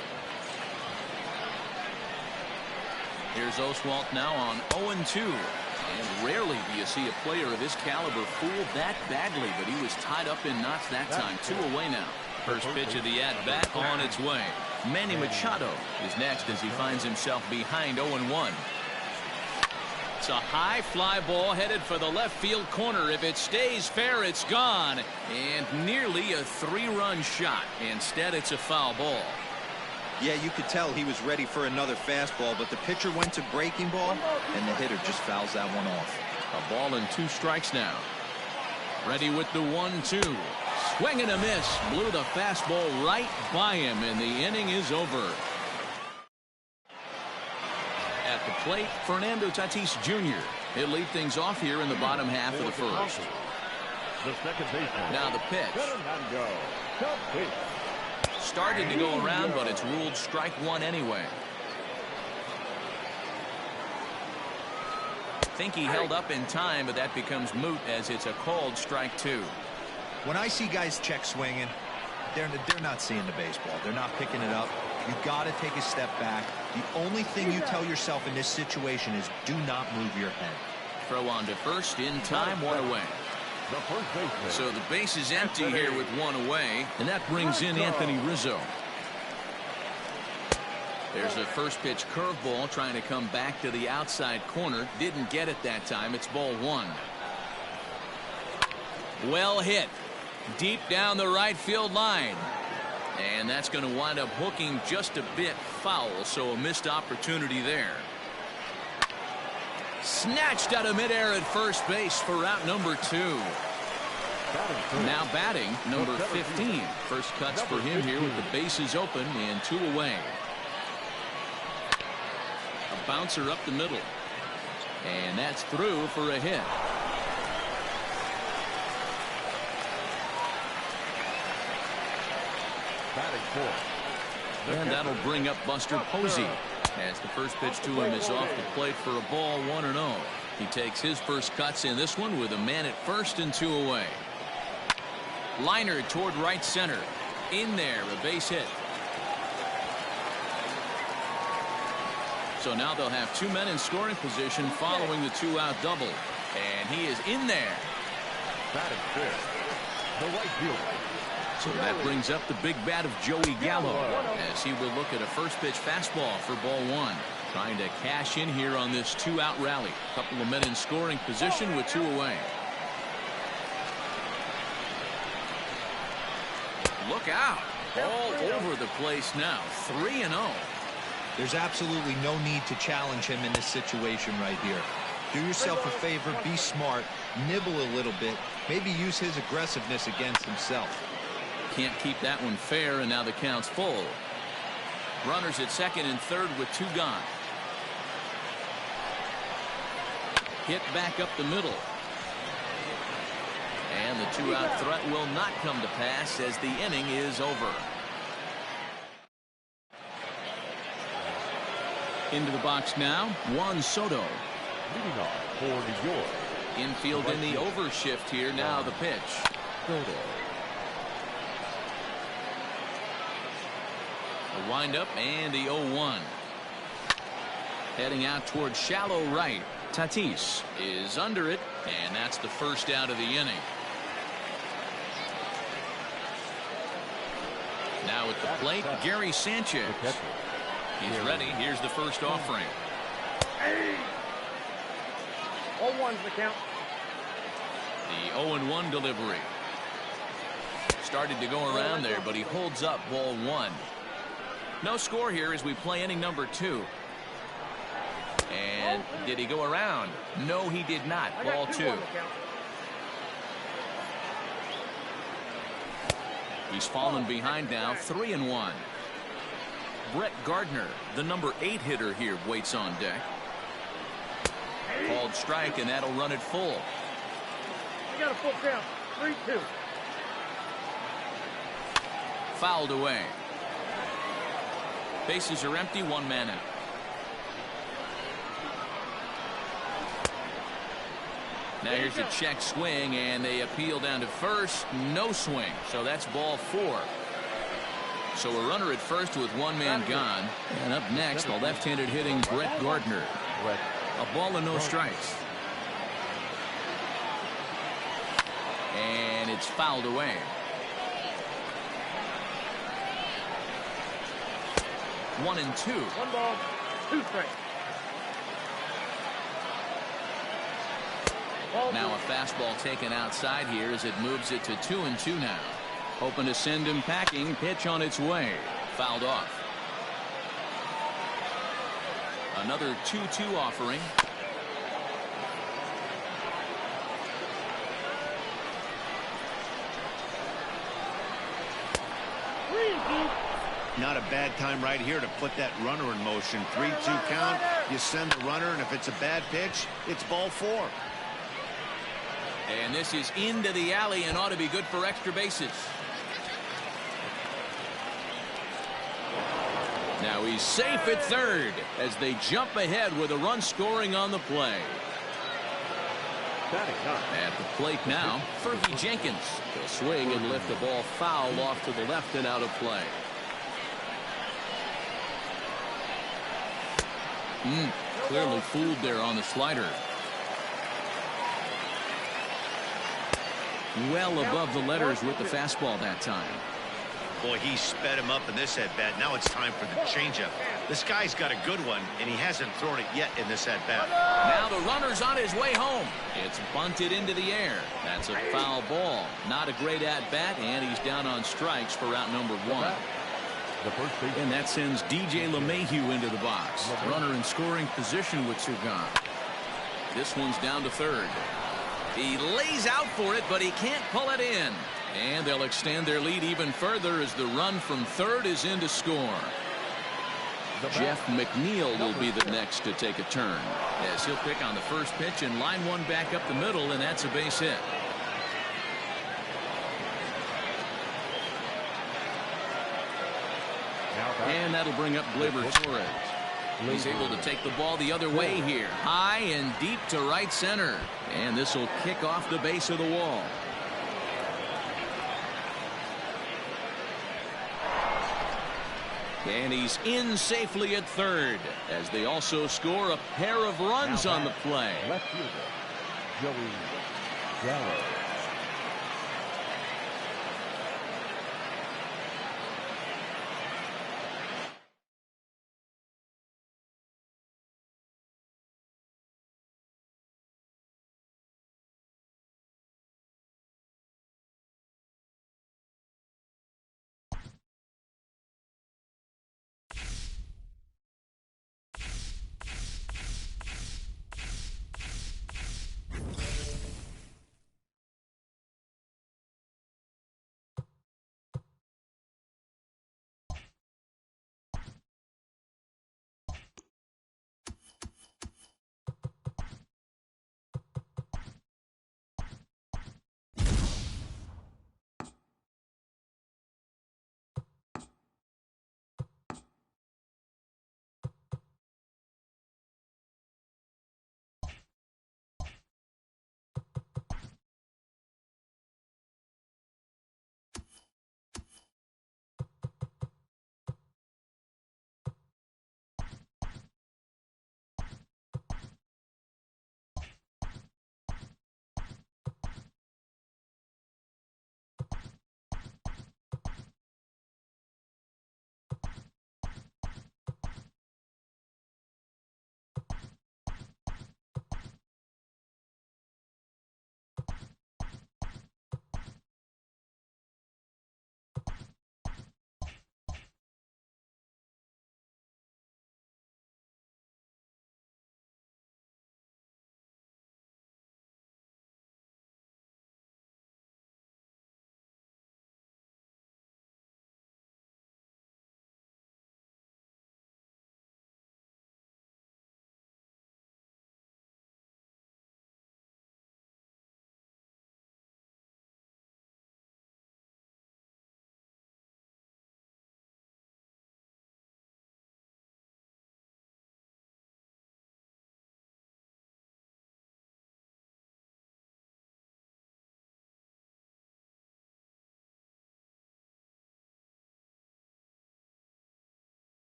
Here's Oswalt now on 0-2. And rarely do you see a player of his caliber fooled that badly, but he was tied up in knots that time. 2 away now. First pitch of the at-bat on its way. Manny Machado is next as he finds himself behind 0-1. It's a high fly ball headed for the left field corner. If it stays fair, it's gone. And nearly a 3-run shot. Instead, it's a foul ball. Yeah, you could tell he was ready for another fastball, but the pitcher went to breaking ball, and the hitter just fouls that one off. A ball and 2 strikes now. Ready with the 1-2. Swing and a miss. Blew the fastball right by him, and the inning is over. At the plate, Fernando Tatis Jr. He'll lead things off here in the bottom half of the first. The second baseman. Now the pitch. Started to go around, but it's ruled strike one anyway. Think he held up in time, but that becomes moot as it's a called strike 2. When I see guys check swinging, they're not seeing the baseball. They're not picking it up. You got to take a step back. The only thing you tell yourself in this situation is do not move your head. Throw on to first in time, 1 away. So the base is empty here with 1 away, and that brings in Anthony Rizzo. There's a first pitch curveball trying to come back to the outside corner. Didn't get it that time. It's ball 1. Well hit. Deep down the right field line. And that's going to wind up hooking just a bit foul, so a missed opportunity there. Snatched out of midair at first base for out number 2. Now batting, number 15. First cuts for him here with the bases open and 2 away. A bouncer up the middle. And that's through for a hit. And that'll bring up Buster Posey as the first pitch to him is off the plate for a ball, 1-0. He takes his first cuts in this one with a man at first and 2 away. Liner toward right center. In there, a base hit. So now they'll have 2 men in scoring position following the 2-out double. And he is in there. Batting fifth, the right fielder. So that brings up the big bat of Joey Gallo as he will look at a first pitch fastball for ball 1. Trying to cash in here on this 2-out rally. Couple of men in scoring position with 2 away. Look out. All over the place now. 3-0. There's absolutely no need to challenge him in this situation right here. Do yourself a favor, be smart, nibble a little bit, maybe use his aggressiveness against himself. Can't keep that one fair, and now the count's full. Runners at second and third with 2 gone. Hit back up the middle. And the two-out threat will not come to pass as the inning is over. Into the box now, Juan Soto. Leading off for New York. Infield in the overshift here. Now the pitch. Soto. The windup and the 0-1. Heading out towards shallow right. Tatis is under it, and that's the first out of the inning. Now at the plate, Gary Sanchez. He's ready. Here's the first offering. Hey! 0-1's the count. The 0-1 delivery. Started to go around there, but he holds up ball one. No score here as we play inning number 2. And did he go around? No, he did not. Ball 2. He's fallen behind now, 3-1. Brett Gardner, the number 8 hitter here, waits on deck. Called strike, and that'll run it full. You got a full count. 3-2. Fouled away. Bases are empty, 1 man out. Now here's a check swing, and they appeal down to first. No swing, so that's ball 4. So a runner at first with 1 man gone. And up next, the left-handed hitting Brett Gardner. A ball and no strikes. And it's fouled away. One and two. 1 ball, 2 strikes. Now a fastball taken outside here as it moves it to 2-2 now. Hoping to send him packing. Pitch on its way. Fouled off. Another 2-2 offering. Not a bad time right here to put that runner in motion. 3-2 count. You send the runner, and if it's a bad pitch, it's ball 4. And this is into the alley and ought to be good for extra bases. Now he's safe at third as they jump ahead with a run scoring on the play. At the plate now, Fergie Jenkins. He'll swing and lift the ball foul off to the left and out of play. Clearly fooled there on the slider. Well above the letters with the fastball that time. Boy, he sped him up in this at-bat. Now it's time for the changeup. This guy's got a good one, and he hasn't thrown it yet in this at-bat. Now the runner's on his way home. It's bunted into the air. That's a foul ball. Not a great at-bat, and he's down on strikes for out number 1. And that sends DJ LeMahieu into the box. Runner in scoring position with Sugan. This one's down to third. He lays out for it, but he can't pull it in. And they'll extend their lead even further as the run from third is in to score. Jeff McNeil will be the next to take a turn, as he'll pick on the first pitch and line one back up the middle, and that's a base hit. And that'll bring up Gleyber Torres. He's able to take the ball the other way here. High and deep to right center. And this will kick off the base of the wall. And he's in safely at third as they also score a pair of runs on the play. Left fielder, Joey Gallo.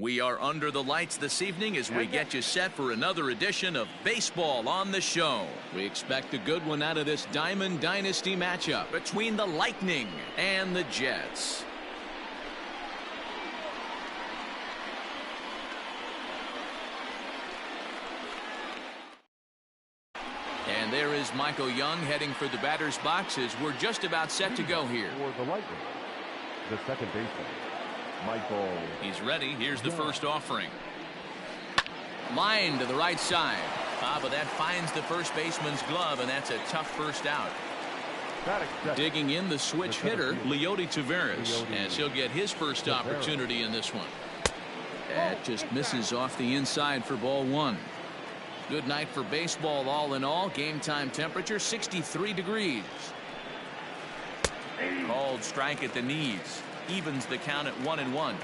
We are under the lights this evening as we get you set for another edition of Baseball on the Show. We expect a good one out of this Diamond Dynasty matchup between the Lightning and the Jets. And there is Michael Young heading for the batter's box as we're just about set to go here. For the Lightning, the second baseman, Michael. He's ready. Here's the first offering. Line to the right side. But that finds the first baseman's glove, and that's a tough first out. Digging in the switch hitter, Leody Taveras, as he'll get his first opportunity in this one. That just misses off the inside for ball one. Good night for baseball all in all. Game time temperature 63 degrees. Called strike at the knees. Evens the count at 1-1.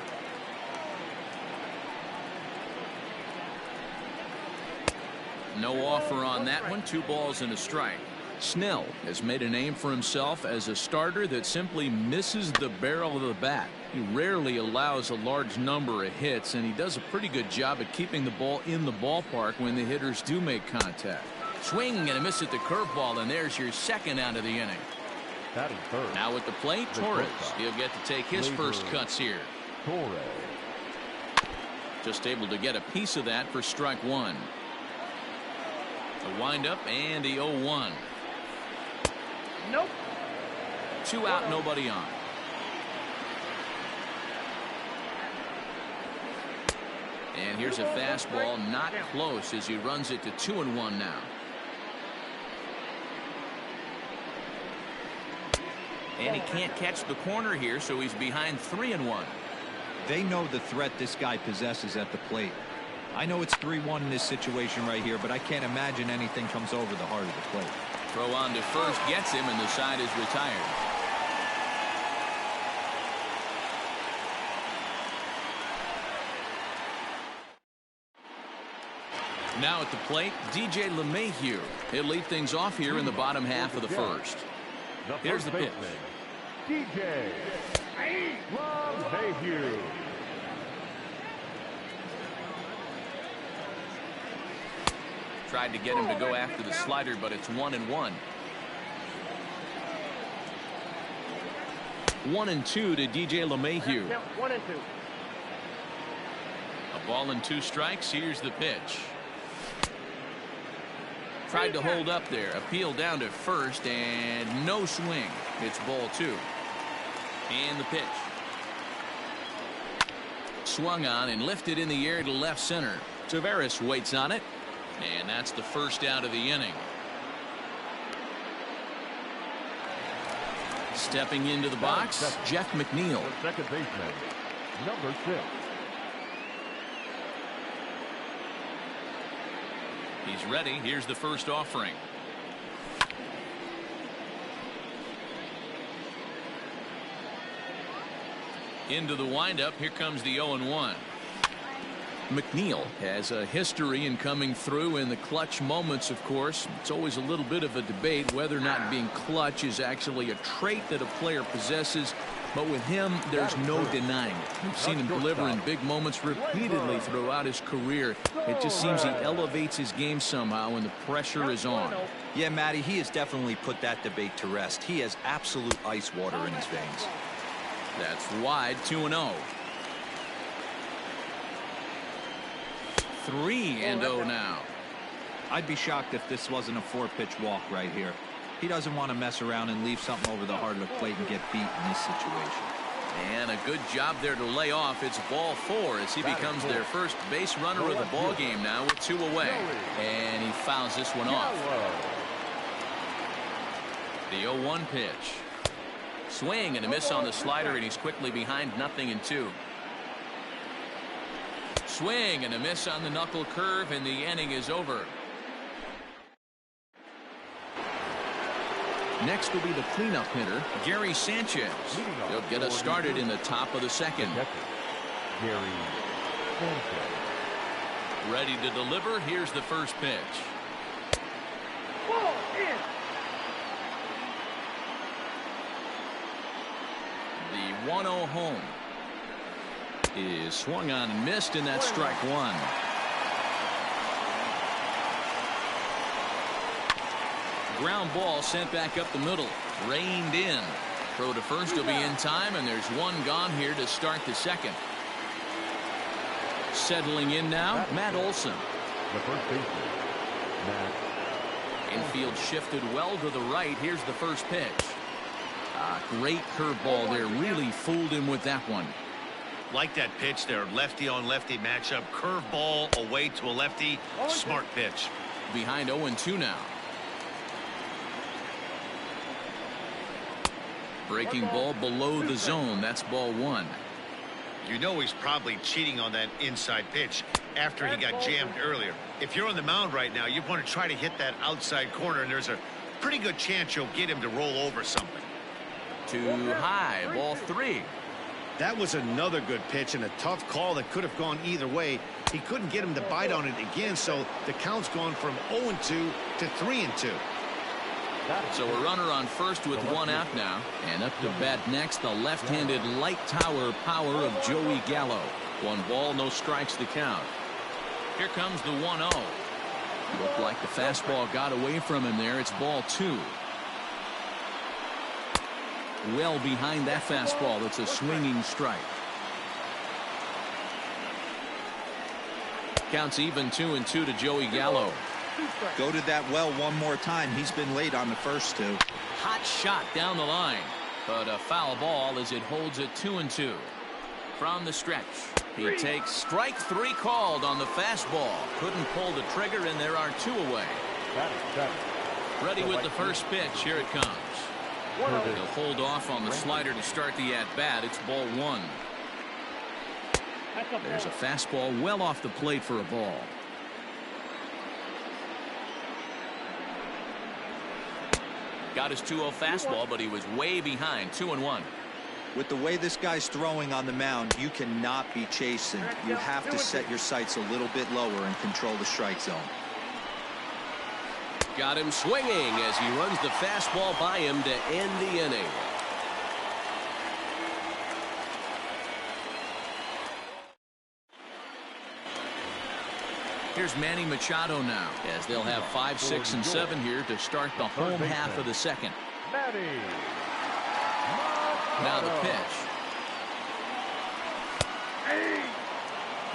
No offer on that one. 2 balls and a strike. Snell has made a name for himself as a starter that simply misses the barrel of the bat. He rarely allows a large number of hits, and he does a pretty good job at keeping the ball in the ballpark when the hitters do make contact. Swing and a miss at the curveball, and there's your second out of the inning. Now at the plate, Torres. He'll get to take his first cuts here. Just able to get a piece of that for strike one. A windup and the 0-1. Nope. 2 out, nobody on. And here's a fastball, not close, as he runs it to 2-1 now. And he can't catch the corner here, so he's behind 3-1. They know the threat this guy possesses at the plate. I know it's 3-1 in this situation right here, but I can't imagine anything comes over the heart of the plate. Throw on to first gets him, and the side is retired. Now at the plate, DJ LeMahieu. He'll lead things off here in the bottom half of the first. Here's the pitch. DJ LeMahieu. Tried to get him to go after the slider, but it's 1-1. 1-2 to DJ LeMahieu. 1-2. A ball and 2 strikes. Here's the pitch. Tried to hold up there. Appeal down to first, and no swing. It's ball 2. And the pitch. Swung on and lifted in the air to left center. Taveras waits on it. And that's the first out of the inning. Stepping into the box, Jeff McNeil. The second baseman, number 6. He's ready. Here's the first offering. Into the windup. Here comes the 0-1. McNeil has a history in coming through in the clutch moments, of course. It's always a little bit of a debate whether or not being clutch is actually a trait that a player possesses. But with him, there's no denying it. We've seen him deliver in big moments repeatedly throughout his career. It just seems he elevates his game somehow when the pressure is on. Yeah, Matty, he has definitely put that debate to rest. He has absolute ice water in his veins. That's wide, 2-0. 3-0 now. I'd be shocked if this wasn't a 4-pitch walk right here. He doesn't want to mess around and leave something over the heart of the plate and get beat in this situation. And a good job there to lay off. It's ball 4 as he becomes their first base runner of the ball game now with 2 away. And he fouls this one off. The 0-1 pitch. Swing and a miss on the slider, and he's quickly behind 0-2. Swing and a miss on the knuckle curve, and the inning is over. Next will be the cleanup hitter, Gary Sanchez. He'll get us started in the top of the second. Gary Sanchez. Ready to deliver. Here's the first pitch. Ball in. The 1-0 home. is swung on and missed, and that's strike one. Ground ball sent back up the middle. Reined in. Throw to first will be in time, and there's one gone here to start the second. Settling in now, Matt Olson. The first baseman, Matt. Infield shifted well to the right. Here's the first pitch. Great curveball there. Really fooled him with that one. Like that pitch there. Lefty on lefty matchup. Curveball away to a lefty. Smart pitch. Behind 0-2 now. Breaking ball below the zone. That's ball one. You know he's probably cheating on that inside pitch after he got jammed earlier. If you're on the mound right now, you want to try to hit that outside corner, and there's a pretty good chance you'll get him to roll over something. Too high. Ball three. That was another good pitch and a tough call that could have gone either way. He couldn't get him to bite on it again, so the count's gone from 0-2 to 3-2. So a runner on first with one out now. And up to bat next, the left-handed light tower power of Joey Gallo. One ball, no strikes to count. Here comes the 1-0. Looked like the fastball got away from him there. It's ball two. Well behind that fastball. It's a swinging strike. Counts even 2-2 to Joey Gallo. Go to that well one more time. He's been late on the first two. Hot shot down the line, but a foul ball as it holds it 2-2. From the stretch, he takes strike three called on the fastball. Couldn't pull the trigger, and there are two away. Ready with the first pitch. Here it comes. He'll hold off on the slider to start the at-bat. It's ball one. There's a fastball well off the plate for a ball. Got his 2-0 fastball, but he was way behind. 2-1. With the way this guy's throwing on the mound, you cannot be chasing. You have to set your sights a little bit lower and control the strike zone. Got him swinging as he runs the fastball by him to end the inning. Here's Manny Machado now, as they'll have 5, 6, and 7 here to start the home half of the second. Now the pitch.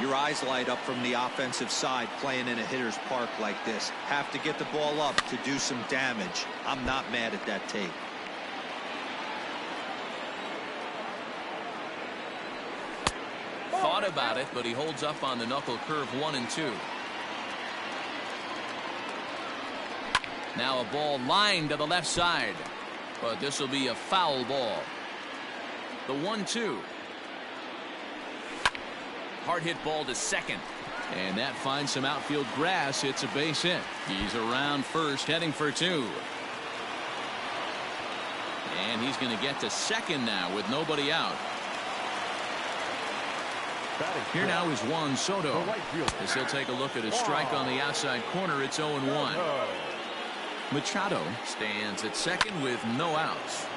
Your eyes light up from the offensive side playing in a hitter's park like this. Have to get the ball up to do some damage. I'm not mad at that take. Thought about it, but he holds up on the knuckle curve 1-2. Now a ball lined to the left side, but this will be a foul ball. The 1-2. Hard hit ball to second, and that finds some outfield grass. It's a base hit. He's around first, heading for two, and he's going to get to second now with nobody out. Here now is Juan Soto, as he'll take a look at a strike on the outside corner. It's 0-1. Machado stands at second with no outs.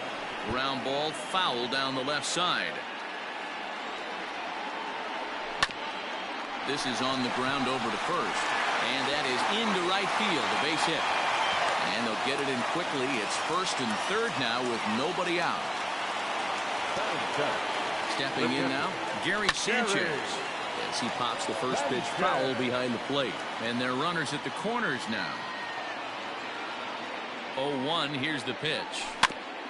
Ground ball foul down the left side. This is on the ground over to first, and that is into right field, a base hit. And they'll get it in quickly. It's first and third now with nobody out. Stepping in now, Gary Sanchez, as he pops the first pitch foul behind the plate. And they're runners at the corners now. 0-1, here's the pitch.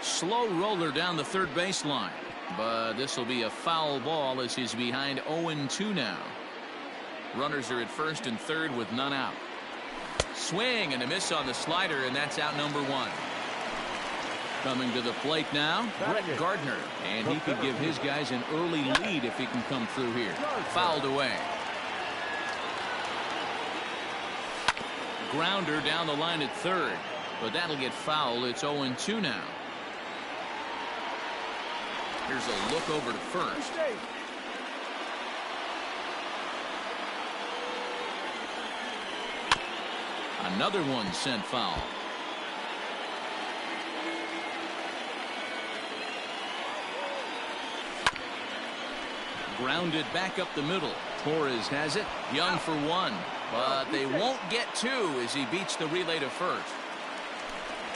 Slow roller down the third baseline, but this will be a foul ball as he's behind 0-2 now. Runners are at first and third with none out. Swing and a miss on the slider, and that's out number one. Coming to the plate now, Brett Gardner, and he could give his guys an early lead if he can come through here. Fouled away. Grounder down the line at third, but that'll get fouled. It's 0-2 now. Here's a look over to first. Another one sent foul. Grounded back up the middle. Torres has it. Young for one. But they won't get two as he beats the relay to first.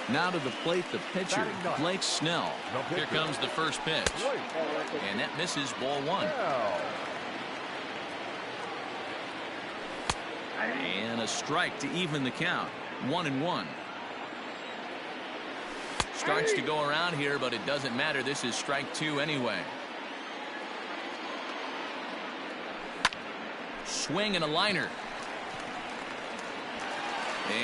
Now to the plate, the pitcher, Blake Snell. Here comes the first pitch. And that misses, ball one. And a strike to even the count. 1-1. Starts to go around here, but it doesn't matter. This is strike two anyway. Swing and a liner.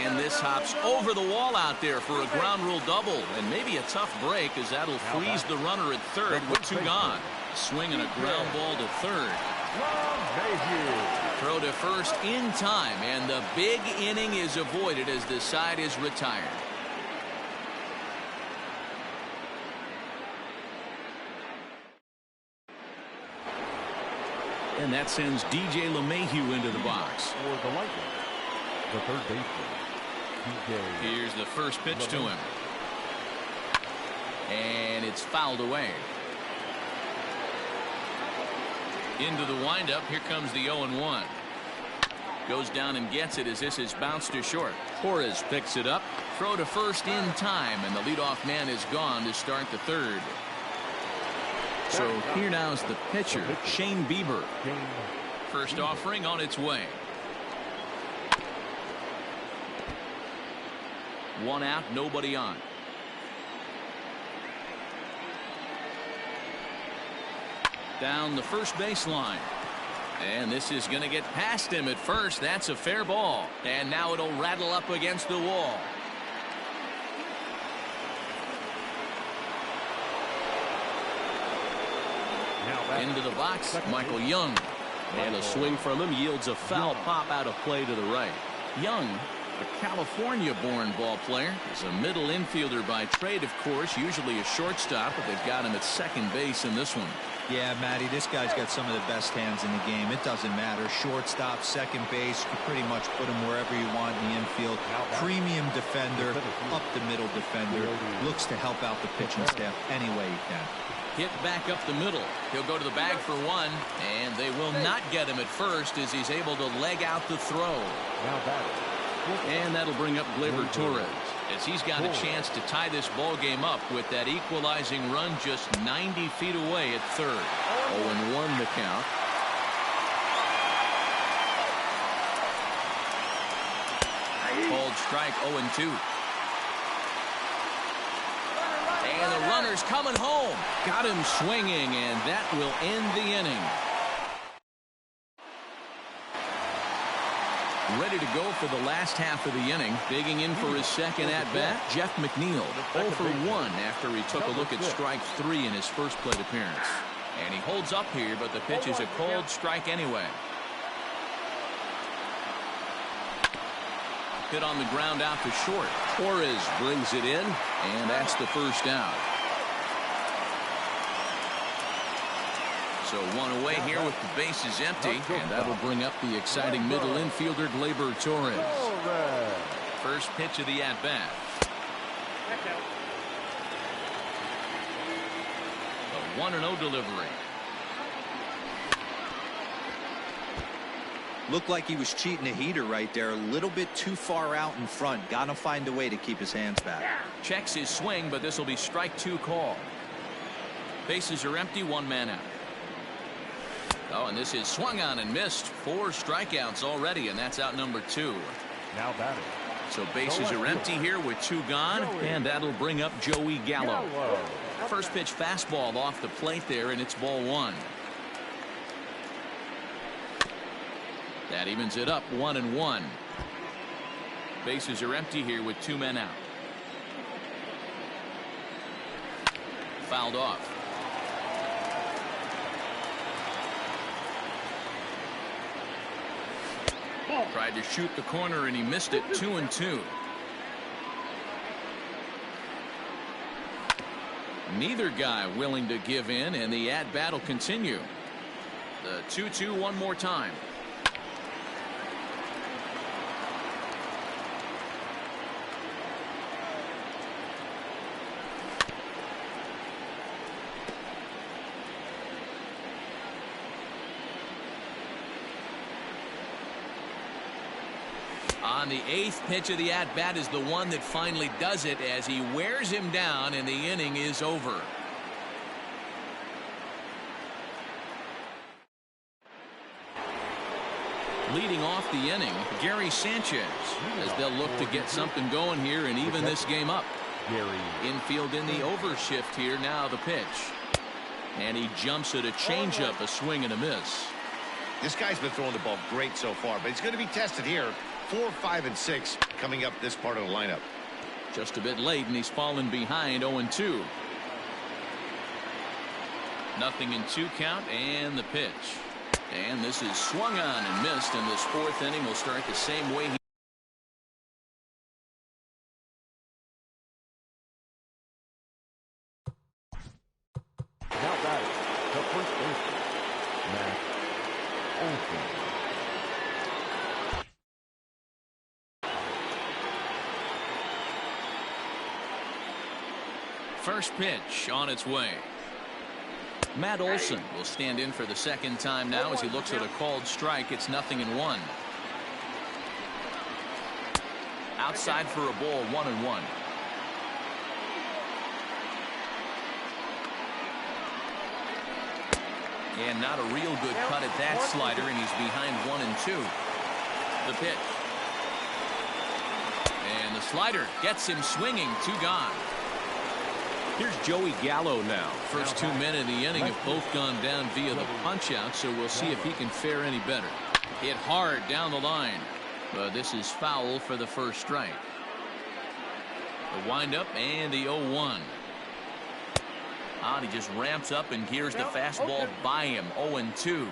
And this hops over the wall out there for a ground rule double. And maybe a tough break, as that'll freeze the runner at third with two gone. Swing and a ground ball to third. Throw to first in time, and the big inning is avoided as the side is retired. And that sends DJ LeMahieu into the box. For the Lightning, the third baseman, DJ. Here's the first pitch to him. And it's fouled away. Into the windup. Here comes the 0-1. Goes down and gets it as this is bounced to short. Torres picks it up. Throw to first in time, and the leadoff man is gone to start the third. So here now is the pitcher, Shane Bieber. First offering on its way. One out, nobody on. Down the first baseline. And this is going to get past him at first. That's a fair ball. And now it'll rattle up against the wall. Into the box, Michael Young. And a swing from him yields a foul pop out of play to the right. Young, a California-born ball player, is a middle infielder by trade, of course, usually a shortstop, but they've got him at second base in this one. Yeah, Matty, this guy's got some of the best hands in the game. It doesn't matter. Shortstop, second base, you can pretty much put him wherever you want in the infield. Premium defender, up the middle defender. Looks to help out the pitching staff any way he can. Hit back up the middle. He'll go to the bag for one, and they will not get him at first as he's able to leg out the throw. And that'll bring up Gleyber Torres as he's got a chance to tie this ball game up with that equalizing run just 90 feet away at third. 0-1 the count. Called strike, 0-2. And the runner's coming home. Got him swinging, and that will end the inning. Ready to go for the last half of the inning. Digging in for his second at-bat, Jeff McNeil. 0 for 1 after he took a look at strike 3 in his first plate appearance. And he holds up here, but the pitch is a called strike anyway. Hit on the ground out to short. Torres brings it in, and that's the first out. So one away here with the bases empty, and that'll bring up the exciting middle infielder Gleyber Torres. First pitch of the at-bat. A 1-0 delivery. Looked like he was cheating a heater right there. A little bit too far out in front. Got to find a way to keep his hands back. Checks his swing, but this will be strike 2 call. Bases are empty, one man out. Oh, and this is swung on and missed. 4 strikeouts already, and that's out number 2. Now batting. So bases are empty here with 2 gone, and that'll bring up Joey Gallo. First pitch fastball off the plate there, and it's ball 1. That evens it up, 1-1. Bases are empty here with 2 men out. Fouled off. Tried to shoot the corner and he missed it. 2-2. Neither guy willing to give in, and the at-bat will continue. The 2-2 one more time. On the 8th pitch of the at-bat is the one that finally does it as he wears him down and the inning is over. Leading off the inning, Gary Sanchez, as they'll look to get something going here and even this game up. Infield in the overshift here. Now the pitch. And he jumps at a changeup, a swing and a miss. This guy's been throwing the ball great so far, but he's going to be tested here. 4, 5, and 6 coming up this part of the lineup. Just a bit late, and he's fallen behind 0-2. 0-2 count, and the pitch. And this is swung on and missed, and this 4th inning will start the same way. Now batting, the first baseman, Matt Olson. First pitch on its way. Matt Olson will stand in for the second time now as he looks at a called strike. It's 0-1. Outside for a ball, 1-1. And not a real good cut at that slider, and he's behind 1-2. The pitch. And the slider gets him swinging. 2 gone. Here's Joey Gallo now. First 2 men in the inning have both gone down via the punch-out, so we'll see if he can fare any better. Hit hard down the line. But this is foul for the first strike. The windup and the 0-1. He just ramps up and gears the fastball by him. 0-2.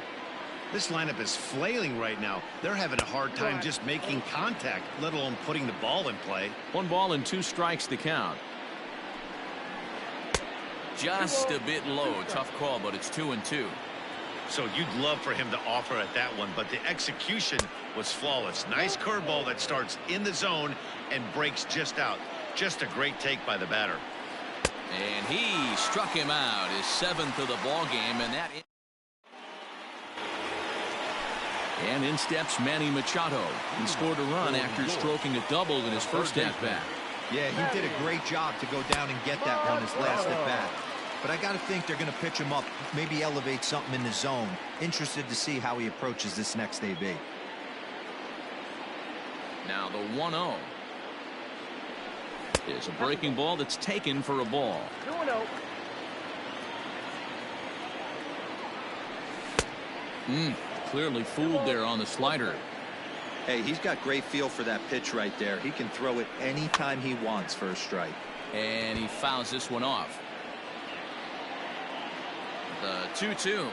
This lineup is flailing right now. They're having a hard time just making contact, let alone putting the ball in play. 1 ball and 2 strikes to count. Just a bit low. Tough call, but it's 2-2. So you'd love for him to offer at that one, but the execution was flawless. Nice curveball that starts in the zone and breaks just out. Just a great take by the batter. And he struck him out, his 7th of the ball game, and in steps Manny Machado. He scored a run after stroking a double in his first at-bat. Yeah, he did a great job to go down and get that one his last at-bat. But I got to think they're going to pitch him up, maybe elevate something in the zone. Interested to see how he approaches this next AB. Now the 1-0 is a breaking ball that's taken for a ball. 2-0. Clearly fooled there on the slider. Hey, he's got great feel for that pitch right there. He can throw it anytime he wants for a strike. And he fouls this one off. The 2-2.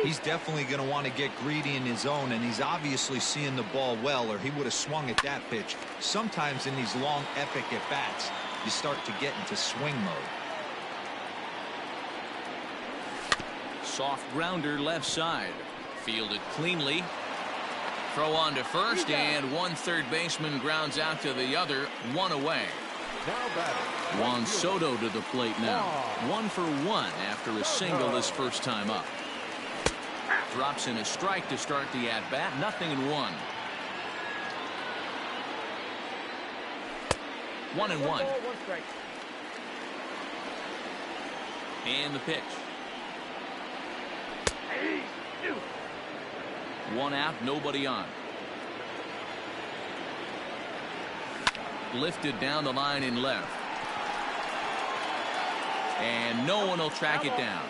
He's definitely going to want to get greedy in his own, and he's obviously seeing the ball well, or he would have swung at that pitch. Sometimes in these long, epic at-bats, you start to get into swing mode. Soft grounder left side. Fielded cleanly. Throw on to first, and one third baseman grounds out to the other. 1 away. Juan Soto to the plate now. 1 for 1 after a single his first time up. Drops in a strike to start the at-bat. 0-1. 1-1. And the pitch. 1 out, nobody on. Lifted down the line in left. And no one will track it down.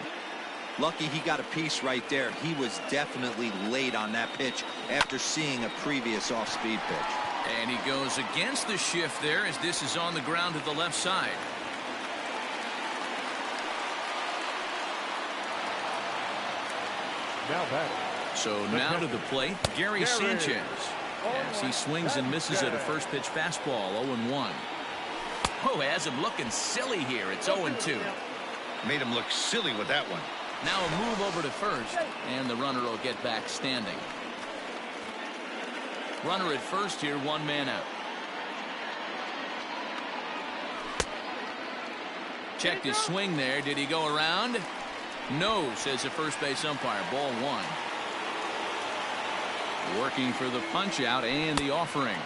Lucky he got a piece right there. He was definitely late on that pitch after seeing a previous off-speed pitch. And he goes against the shift there as this is on the ground to the left side. So now to the plate, Gary Sanchez. As he swings and misses at a first pitch fastball. 0-1. Oh, has him looking silly here. It's 0-2. Made him look silly with that one. Now a move over to first, and the runner will get back standing. Runner at first here, one man out. Checked his swing there. Did he go around? No, says the first base umpire. Ball one. Working for the punch out and the offering.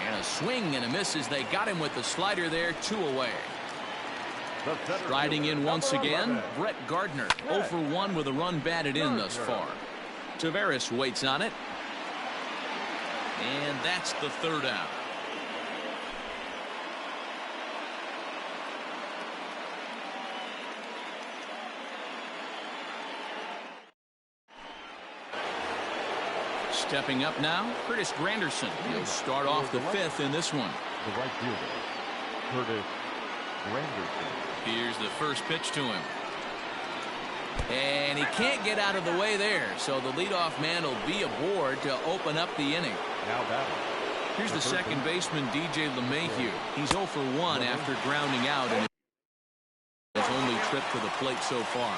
And a swing and a miss as they got him with the slider there, 2 away. Riding in once again, Brett Gardner, 0 for 1 with a run batted in thus far. Taveras waits on it. And that's the third out. Stepping up now, Curtis Granderson. He'll start off the 5th in this one. The right fielder, Curtis Granderson. Here's the first pitch to him. And he can't get out of the way there, so the leadoff man will be aboard to open up the inning. Now batting. Here's the second baseman, DJ LeMahieu. He's 0 for 1 after grounding out in his only trip to the plate so far.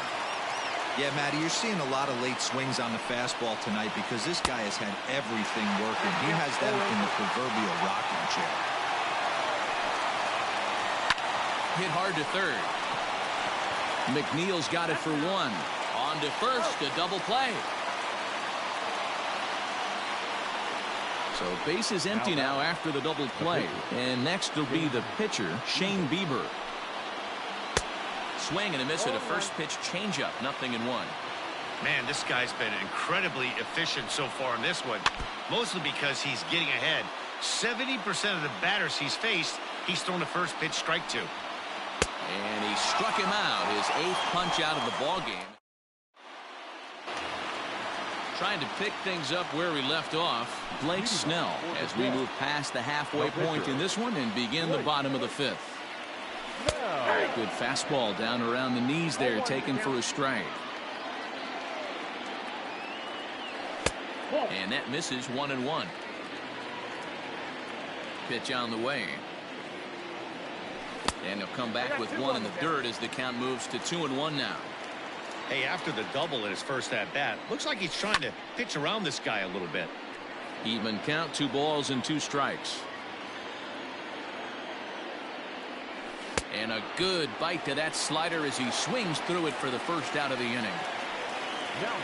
Yeah, Matty, you're seeing a lot of late swings on the fastball tonight because this guy has had everything working. He has them in the proverbial rocking chair. Hit hard to third. McNeil's got it for 1. On to first, a double play. So base is empty now after the double play. And next will be the pitcher, Shane Bieber. Swing and a miss at a first pitch changeup, 0-1. Man, this guy's been incredibly efficient so far in this one, mostly because he's getting ahead. 70% of the batters he's faced, he's thrown a first pitch strike to. And he struck him out, his 8th punch out of the ball game. Trying to pick things up where we left off, Blake Snell, as we move past the halfway point in this one and begin the bottom of the 5th. Good fastball down around the knees there, taken for a strike. And that misses 1-1. Pitch on the way. And he'll come back with 1 in the dirt as the count moves to 2-1 now. Hey, after the double in his first at-bat, looks like he's trying to pitch around this guy a little bit. Even count, 2 balls and 2 strikes. And a good bite to that slider as he swings through it for the first out of the inning.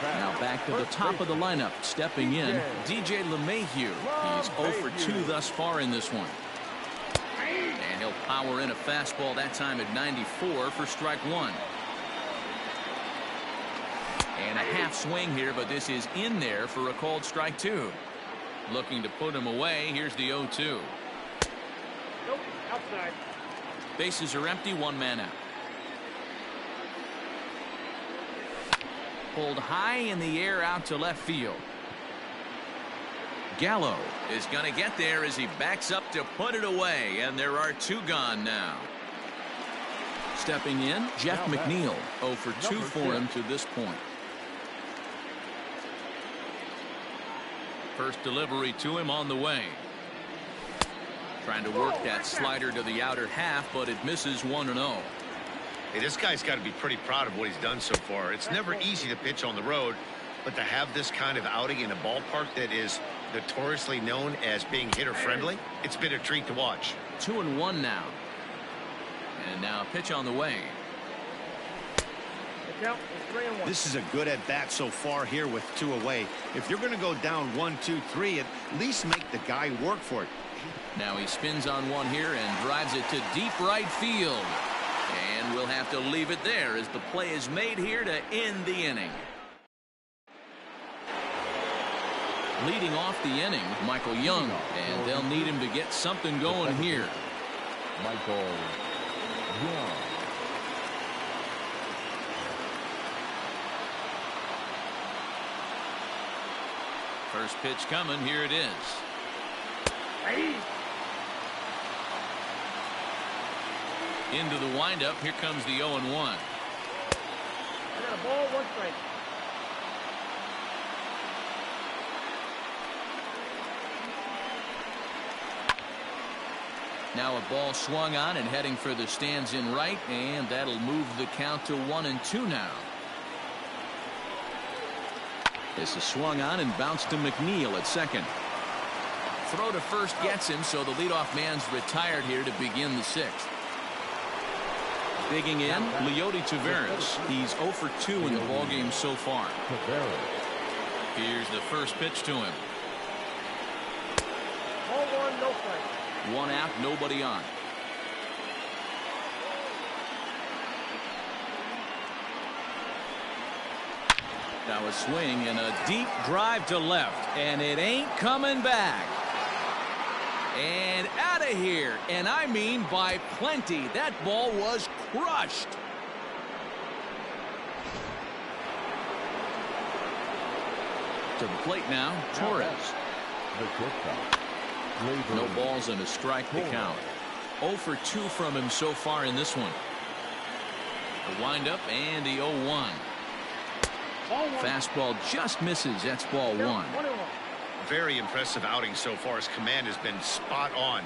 Now back to the top of the lineup. Stepping in, DJ LeMahieu. He's 0 for 2 thus far in this one. And he'll power in a fastball that time at 94 for strike 1. And a half swing here, but this is in there for a called strike 2. Looking to put him away. Here's the 0-2. Nope, outside. Bases are empty, 1 man out. Pulled high in the air out to left field. Gallo is going to get there as he backs up to put it away, and there are 2 gone now. Stepping in, Jeff McNeil, 0 for 2 for him to this point. First delivery to him on the way. Trying to work that slider to the outer half, but it misses 1-0. Hey, this guy's got to be pretty proud of what he's done so far. It's never easy to pitch on the road, but to have this kind of outing in a ballpark that is notoriously known as being hitter-friendly, it's been a treat to watch. 2-1 now. And now a pitch on the way. This is a good at-bat so far here with 2 away. If you're going to go down 1, 2, 3, at least make the guy work for it. Now he spins on one here and drives it to deep right field. And we'll have to leave it there as the play is made here to end the inning. Leading off the inning, Michael Young, and they'll need him to get something going here. Michael Young. First pitch coming. Here it is. Into the windup. Here comes the 0-1. I got a ball, 1 strike. Now a ball swung on and heading for the stands in right, and that'll move the count to 1-2 now. This is swung on and bounced to McNeil at second. Throw to first gets him, so the leadoff man's retired here to begin the sixth. Digging in, Leody Taveras. He's 0 for 2 in the ballgame so far. Here's the first pitch to him. Ball one, no strike. One out, nobody on. Now a swing and a deep drive to left, and it ain't coming back. And out of here, and I mean by plenty. That ball was crushed. To the plate now, Torres. No balls and a strike to count. 0 for 2 from him so far in this one. The windup and the 0-1. Fastball just misses. That's ball one. Very impressive outing so far. His command has been spot on.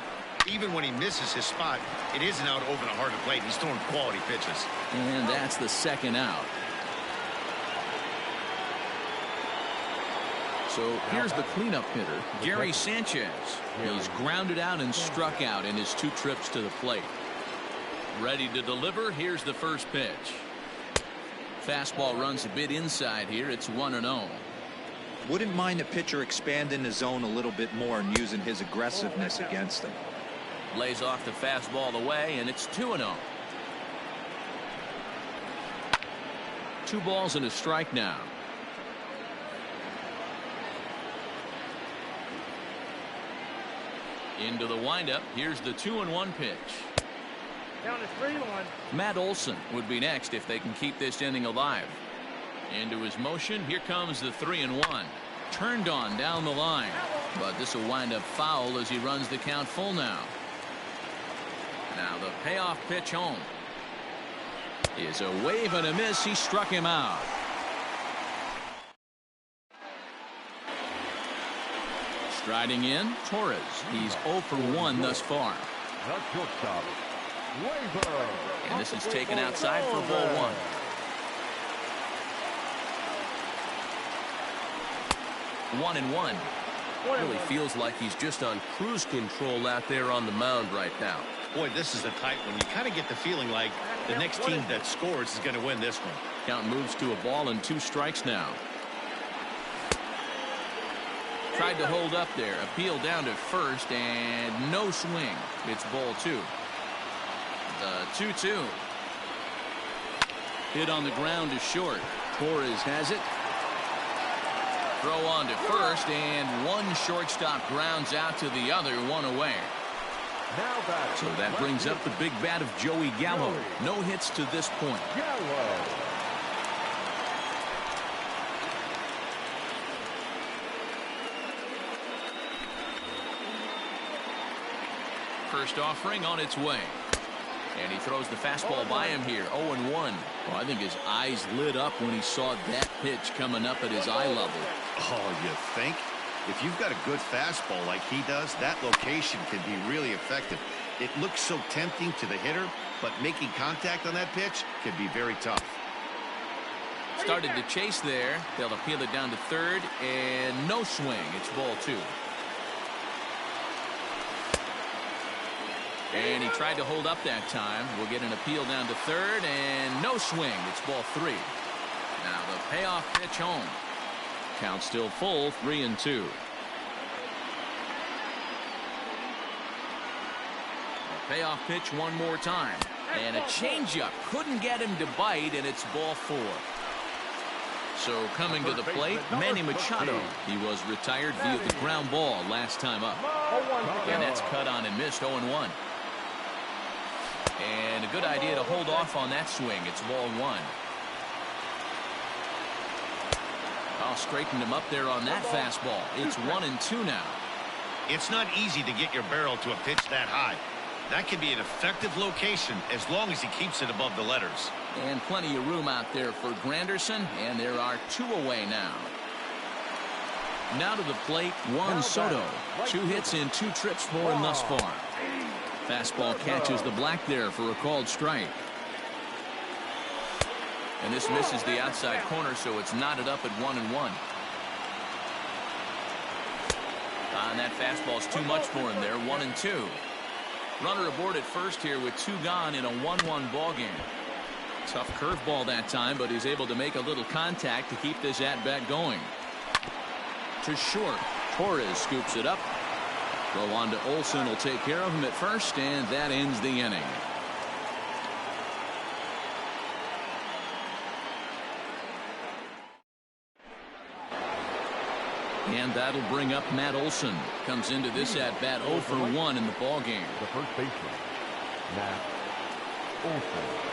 Even when he misses his spot, it isn't out over the heart of the plate. He's throwing quality pitches. And that's the second out. So here's the cleanup hitter, Gary Sanchez. He's grounded out and struck out in his 2 trips to the plate. Ready to deliver. Here's the first pitch. Fastball runs a bit inside here. It's 1-0. Wouldn't mind the pitcher expanding the zone a little bit more and using his aggressiveness against him. Lays off the fastball away, and it's 2-0. 2 balls and a strike now. Into the windup. Here's the 2-1 pitch. Down to 3-1. Matt Olson would be next if they can keep this inning alive. Into his motion. Here comes the 3-1. Turned on down the line. But this will wind up foul as he runs the count full now. Now the payoff pitch home is a wave and a miss. He struck him out. Striding in, Torres. He's 0 for 1 thus far. And this is taken outside for ball 1. 1-1. Really feels like he's just on cruise control out there on the mound right now. Boy, this is a tight one. You kind of get the feeling like the next team that scores is going to win this one. Count moves to a ball and 2 strikes now. Tried to hold up there. Appeal down to first and no swing. It's ball 2. The 2-2. Hit on the ground to short. Torres has it. Throw on to first, and one shortstop grounds out to the other, 1 away. So that brings up the big bat of Joey Gallo. No hits to this point. First offering on its way. And he throws the fastball by him here. 0-1. Well, I think his eyes lit up when he saw that pitch coming up at his eye level. Oh, you think? If you've got a good fastball like he does, that location can be really effective. It looks so tempting to the hitter, but making contact on that pitch can be very tough. Started to chase there. They'll appeal it down to third, and no swing. It's ball 2. And he tried to hold up that time. We'll get an appeal down to third, and no swing. It's ball 3. Now the payoff pitch home. Count still full, 3-2. A payoff pitch one more time. And a changeup. Couldn't get him to bite, and it's ball 4. So coming to the plate, Manny Machado. He was retired via the ground ball last time up. And that's cut on and missed, 0-1. And a good idea to hold off on that swing. It's ball 1. I'll straighten him up there on that fastball. It's 1-2 now. It's not easy to get your barrel to a pitch that high. That can be an effective location as long as he keeps it above the letters. And plenty of room out there for Granderson, and there are 2 away now. Now to the plate, Juan Soto. 2 hits in 2 trips for him thus far. Fastball catches the black there for a called strike. And this misses the outside corner, so it's knotted up at 1-1. And that fastball's too much for him there. 1-2. Runner aboard at first here with 2 gone in a 1-1 ball game. Tough curveball that time, but he's able to make a little contact to keep this at-bat going. To short. Torres scoops it up. Throw on to Olsen will take care of him at first, and that ends the inning. And that'll bring up Matt Olson. Comes into this at-bat 0 for 1 in the ball game. The first baseman, Matt Olson.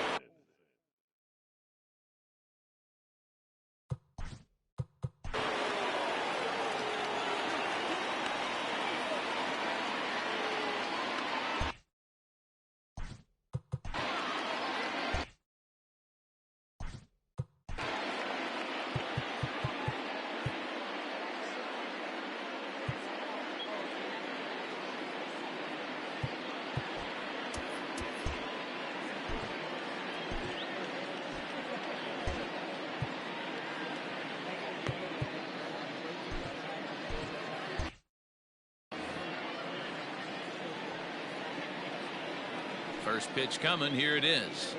First pitch coming. Here it is.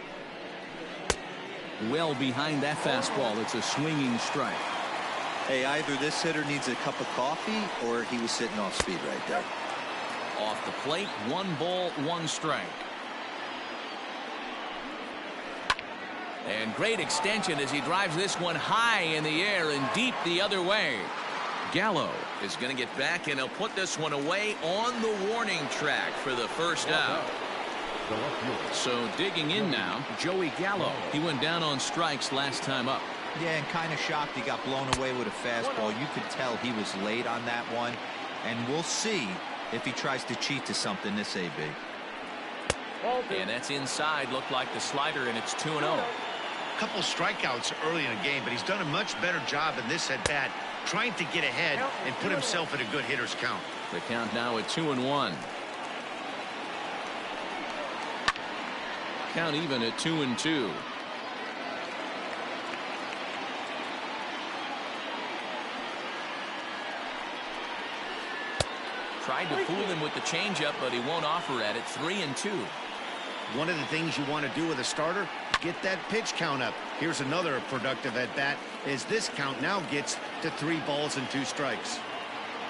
Well behind that fastball. It's a swinging strike. Hey, either this hitter needs a cup of coffee or he was sitting off speed right there. Off the plate. 1 ball, 1 strike. And great extension as he drives this one high in the air and deep the other way. Gallo is going to get back, and he'll put this one away on the warning track for the first out. So digging in now, Joey Gallo. He went down on strikes last time up. Yeah, and kind of shocked he got blown away with a fastball. You could tell he was late on that one. And we'll see if he tries to cheat to something this AB. And that's inside. Looked like the slider, and it's 2-0. A couple strikeouts early in the game, but he's done a much better job in this at-bat trying to get ahead and put himself in a good hitter's count. The count now at 2-1. Count even at 2-2. Tried to fool him with the changeup, but he won't offer at it. 3-2. One of the things you want to do with a starter, get that pitch count up. Here's another productive at bat as this count now gets to 3 balls and 2 strikes.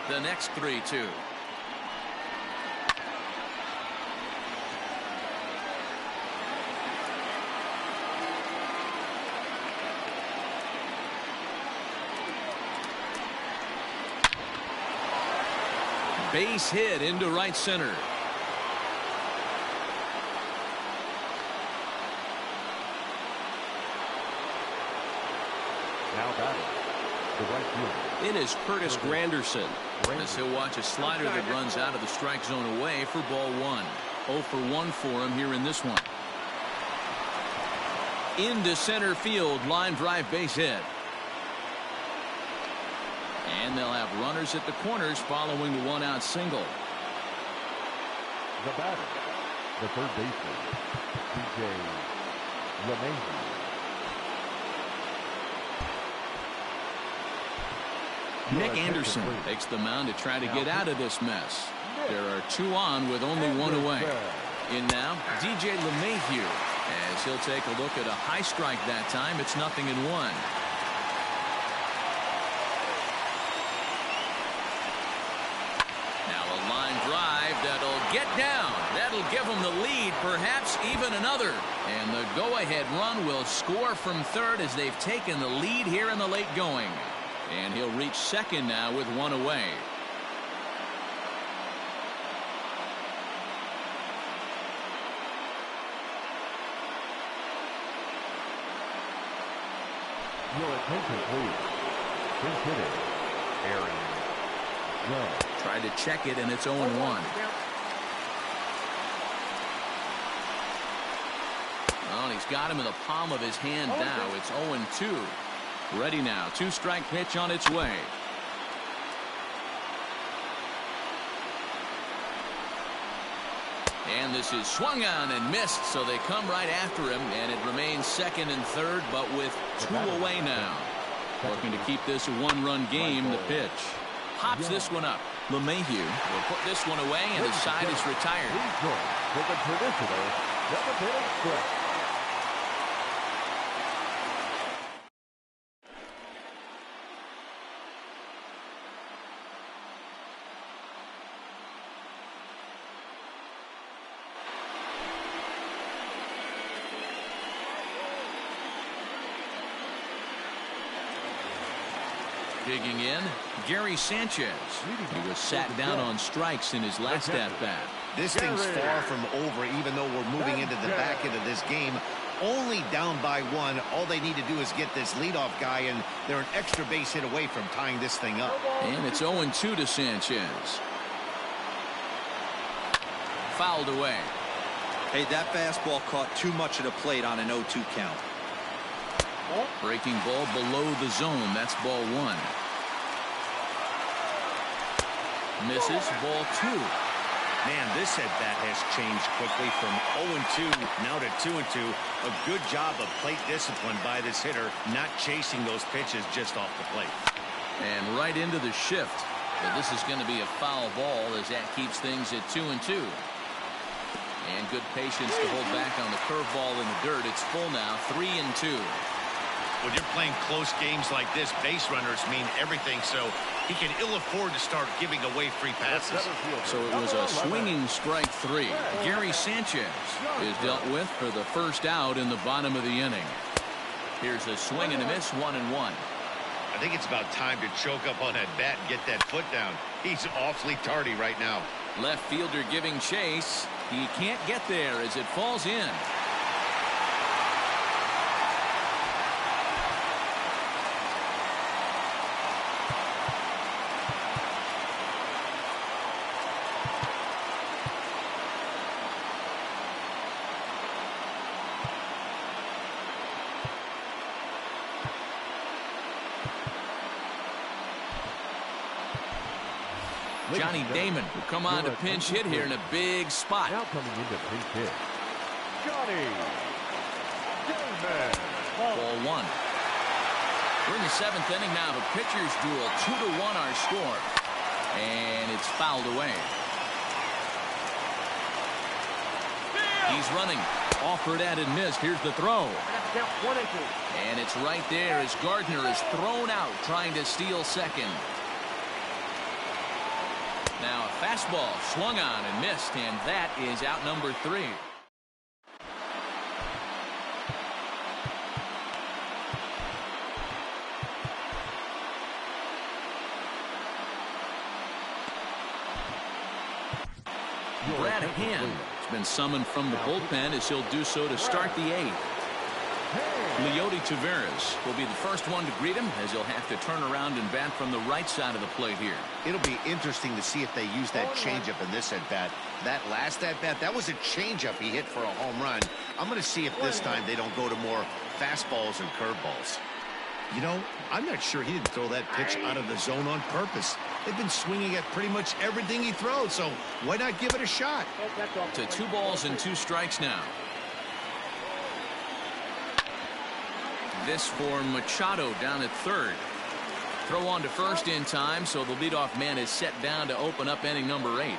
The next 3-2. Base hit into right center. Now batting, the right fielder. It is Curtis Granderson. As he'll watch a slider that runs out of the strike zone away for ball 1. 0 for 1 for him here in this one. Into center field, line drive base hit. And they'll have runners at the corners following the 1-out single. The batter, the third baseman, DJ LeMahieu. Nick Anderson takes the mound to try to get out of this mess. There are 2 on with only 1 away. In now, DJ LeMahieu, as he'll take a look at a high strike that time. It's 0-1. That'll get down. That'll give them the lead, perhaps even another. And the go-ahead run will score from third as they've taken the lead here in the late going. And he'll reach second now with 1 away. Your attention, please. Pinch hitting, Aaron Judge. Tried to check it, and it's 0-1. Well, he's got him in the palm of his hand now. It's 0-2. Ready now. 2-strike pitch on its way. And this is swung on and missed, so they come right after him, and it remains second and third, but with 2 away now. Looking to keep this a one-run game. The pitch. Pops this one up. LeMahieu will put this one away, and his side is retired. With a traditional seventh-inning stretch. Digging in, Gary Sanchez. He was sat down on strikes in his last at-bat. This thing's far from over, even though we're moving into the back end of this game. Only down by 1. All they need to do is get this leadoff guy, and they're an extra base hit away from tying this thing up. And it's 0-2 to Sanchez. Fouled away. Hey, that fastball caught too much of the plate on an 0-2 count. Breaking ball below the zone. That's ball 1. Misses, ball 2. Man, this at-bat has changed quickly from 0-2 now to 2-2. A good job of plate discipline by this hitter, not chasing those pitches just off the plate. And right into the shift. But this is going to be a foul ball as that keeps things at 2-2. And good patience to hold back on the curveball in the dirt. It's full now, 3-2. When you're playing close games like this, base runners mean everything, so he can ill afford to start giving away free passes. So it was a swinging strike 3. Gary Sanchez is dealt with for the first out in the bottom of the inning. Here's a swing and a miss, 1-1. I think it's about time to choke up on that bat and get that foot down. He's awfully tardy right now. Left fielder giving chase. He can't get there as it falls in. Johnny Damon will come on to pinch hit here in a big spot. Now coming into pinch hit, Johnny Damon. Ball 1. We're in the 7th inning now of a pitcher's duel. 2-1 our score. And it's fouled away. He's running. Offered at and missed. Here's the throw. And it's right there as Gardner is thrown out trying to steal second. Now a fastball swung on and missed, and that is out number 3. Brad Hand has been summoned from the bullpen as he'll do so to start the 8th. Leody Taveras will be the first one to greet him as he'll have to turn around and bat from the right side of the plate here. It'll be interesting to see if they use that changeup in this at-bat. That last at-bat, that was a changeup he hit for a home run. I'm going to see if this time they don't go to more fastballs and curveballs. You know, I'm not sure he didn't throw that pitch out of the zone on purpose. They've been swinging at pretty much everything he throws, so why not give it a shot? To 2 balls and 2 strikes now. This for Machado down at third. Throw on to first in time, so the leadoff man is set down to open up inning number 8.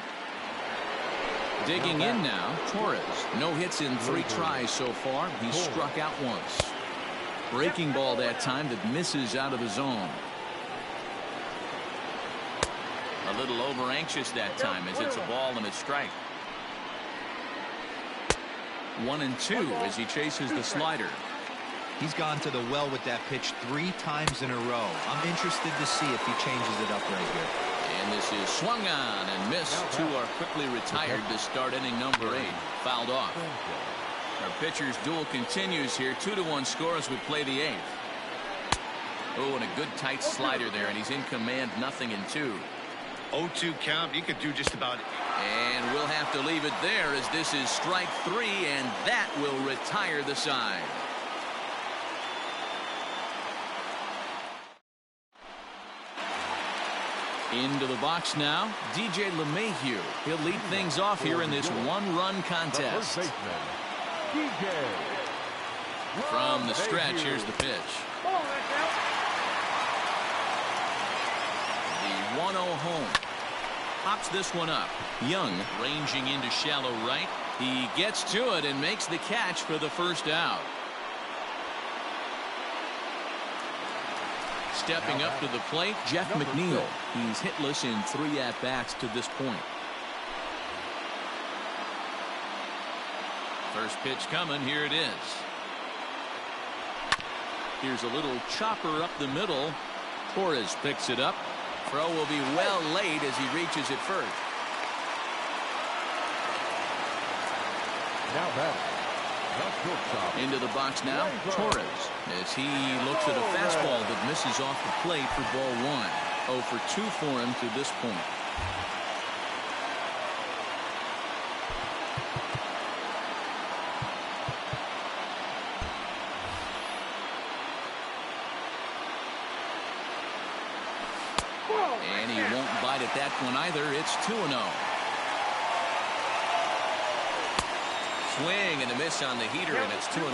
Digging in now, Torres. No hits in 3 tries so far. He's struck out once. Breaking ball that time that misses out of the zone. A little over anxious that time as it's a ball and a strike. 1-2 as he chases the slider. He's gone to the well with that pitch 3 times in a row. I'm interested to see if he changes it up right here. And this is swung on and missed. 2 are quickly retired to start inning number 8. Fouled off. Our pitcher's duel continues here. 2-1 score as we play the 8th. Oh, and a good tight slider there, and he's in command. 0-2. 0-2 count. You could do just about it. And we'll have to leave it there as this is strike 3, and that will retire the side. Into the box now, DJ LeMahieu. He'll lead things off here in this one-run contest. From the stretch, here's the pitch. The 1-0 home. Pops this one up. Young ranging into shallow right. He gets to it and makes the catch for the first out. Stepping up to the plate, Jeff McNeil. He's hitless in 3 at-bats to this point. First pitch coming. Here it is. Here's a little chopper up the middle. Torres picks it up. Throw will be well laid as he reaches it first. Now back. Into the box now, Torres, as he looks at a fastball that misses off the plate for ball 1. 0 for 2 for him to this point. And he won't bite at that one either. It's 2-0. Swing and a miss on the heater, and it's 2-1.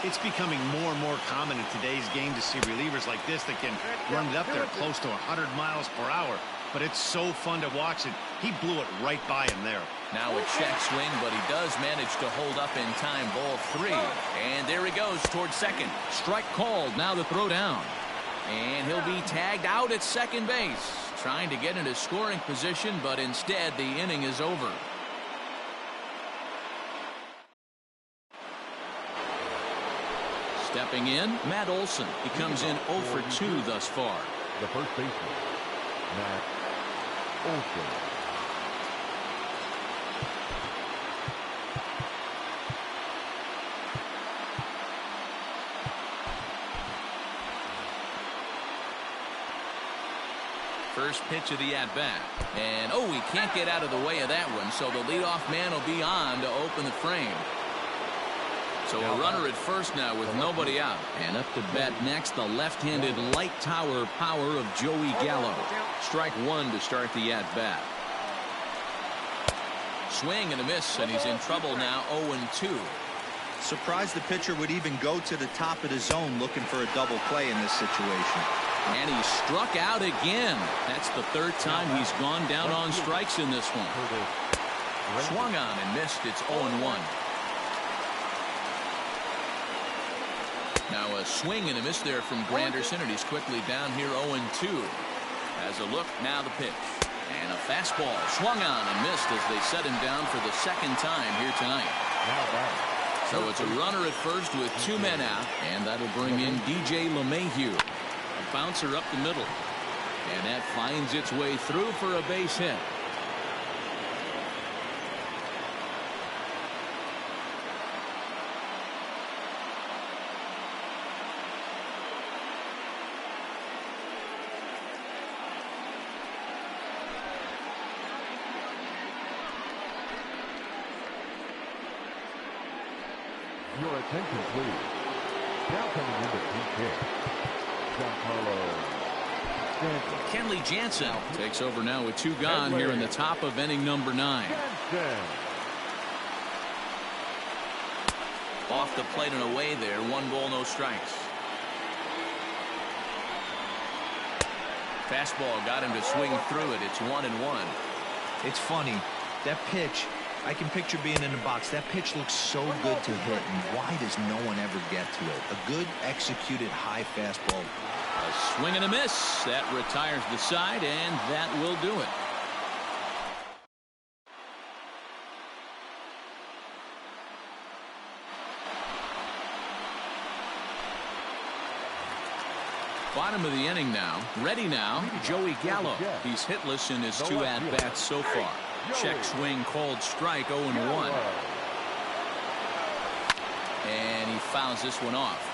It's becoming more and more common in today's game to see relievers like this that can run it up there close to 100 miles per hour. But it's so fun to watch it. He blew it right by him there. Now a check swing, but he does manage to hold up in time. Ball 3. And there he goes towards second. Strike called. Now the throw down. And he'll be tagged out at second base. Trying to get into scoring position, but instead the inning is over. Stepping in, Matt Olson. He comes in 0 for 2 thus far. The first baseman, Matt Olson. First pitch of the at-bat. And, oh, he can't get out of the way of that one, so the leadoff man will be on to open the frame. So a runner at first now with nobody out. And up to bat next, the left-handed light tower power of Joey Gallo. Strike 1 to start the at-bat. Swing and a miss, and he's in trouble now, 0-2. Surprised the pitcher would even go to the top of the zone looking for a double play in this situation. And he struck out again. That's the 3rd time he's gone down on strikes in this one. Swung on and missed. It's 0-1. Now a swing and a miss there from Granderson, and he's quickly down here 0-2. As a look, now the pitch. And a fastball swung on and missed as they set him down for the 2nd time here tonight. So it's a runner at first with 2 men out, and that'll bring in DJ LeMahieu. A bouncer up the middle. And that finds its way through for a base hit. Your attention, please. Now coming into PK, Giancarlo Stanton. Kenley Jansen takes over now with 2 gone here in the top of inning number 9. Off the plate and away there. 1 ball, no strikes. Fastball got him to swing through it. It's 1-1. It's funny. That pitch, I can picture being in the box. That pitch looks so good to hit, and why does no one ever get to it? A good executed high fastball. A swing and a miss. That retires the side, and that will do it. Bottom of the inning now. Ready now, Joey Gallo. He's hitless in his 2 at-bats so far. Check swing called strike, 0-1. And he fouls this one off.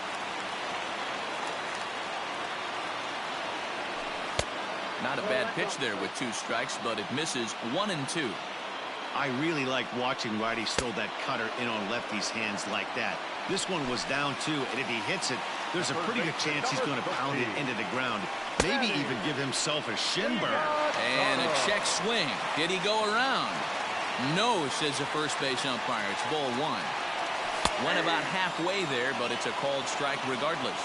Not a bad pitch there with 2 strikes, but it misses. 1-2. I really like watching righties throw that cutter in on lefties' hands like that. This one was down 2, and if he hits it, there's a pretty good chance he's going to pound it into the ground. Maybe even give himself a shin burn. And a check swing. Did he go around? No, says the first base umpire. It's ball one. Went about halfway there, but it's a called strike regardless.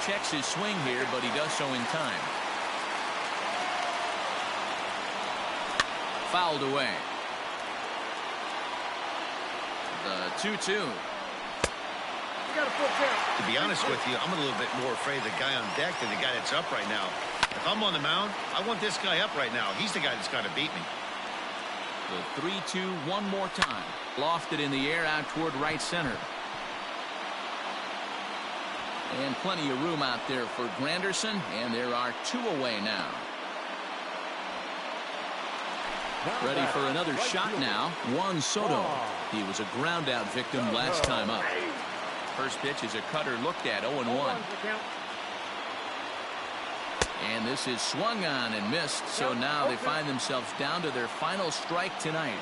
Checks his swing here, but he does so in time. Fouled away. The 2-2. To be honest with you, I'm a little bit more afraid of the guy on deck than the guy that's up right now. If I'm on the mound, I want this guy up right now. He's the guy that's got to beat me. The 3-2 one more time. Lofted in the air out toward right center. And plenty of room out there for Granderson, and there are 2 away now. Ready for another shot now. Juan Soto. He was a ground out victim last time up. First pitch is a cutter looked at, 0-1. And this is swung on and missed, so now they find themselves down to their final strike tonight.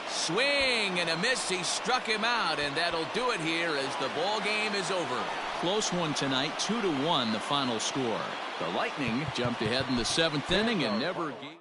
Swing and a miss. He struck him out, and that'll do it here as the ball game is over. Close one tonight, 2-1 the final score. The Lightning jumped ahead in the 7th inning and never gave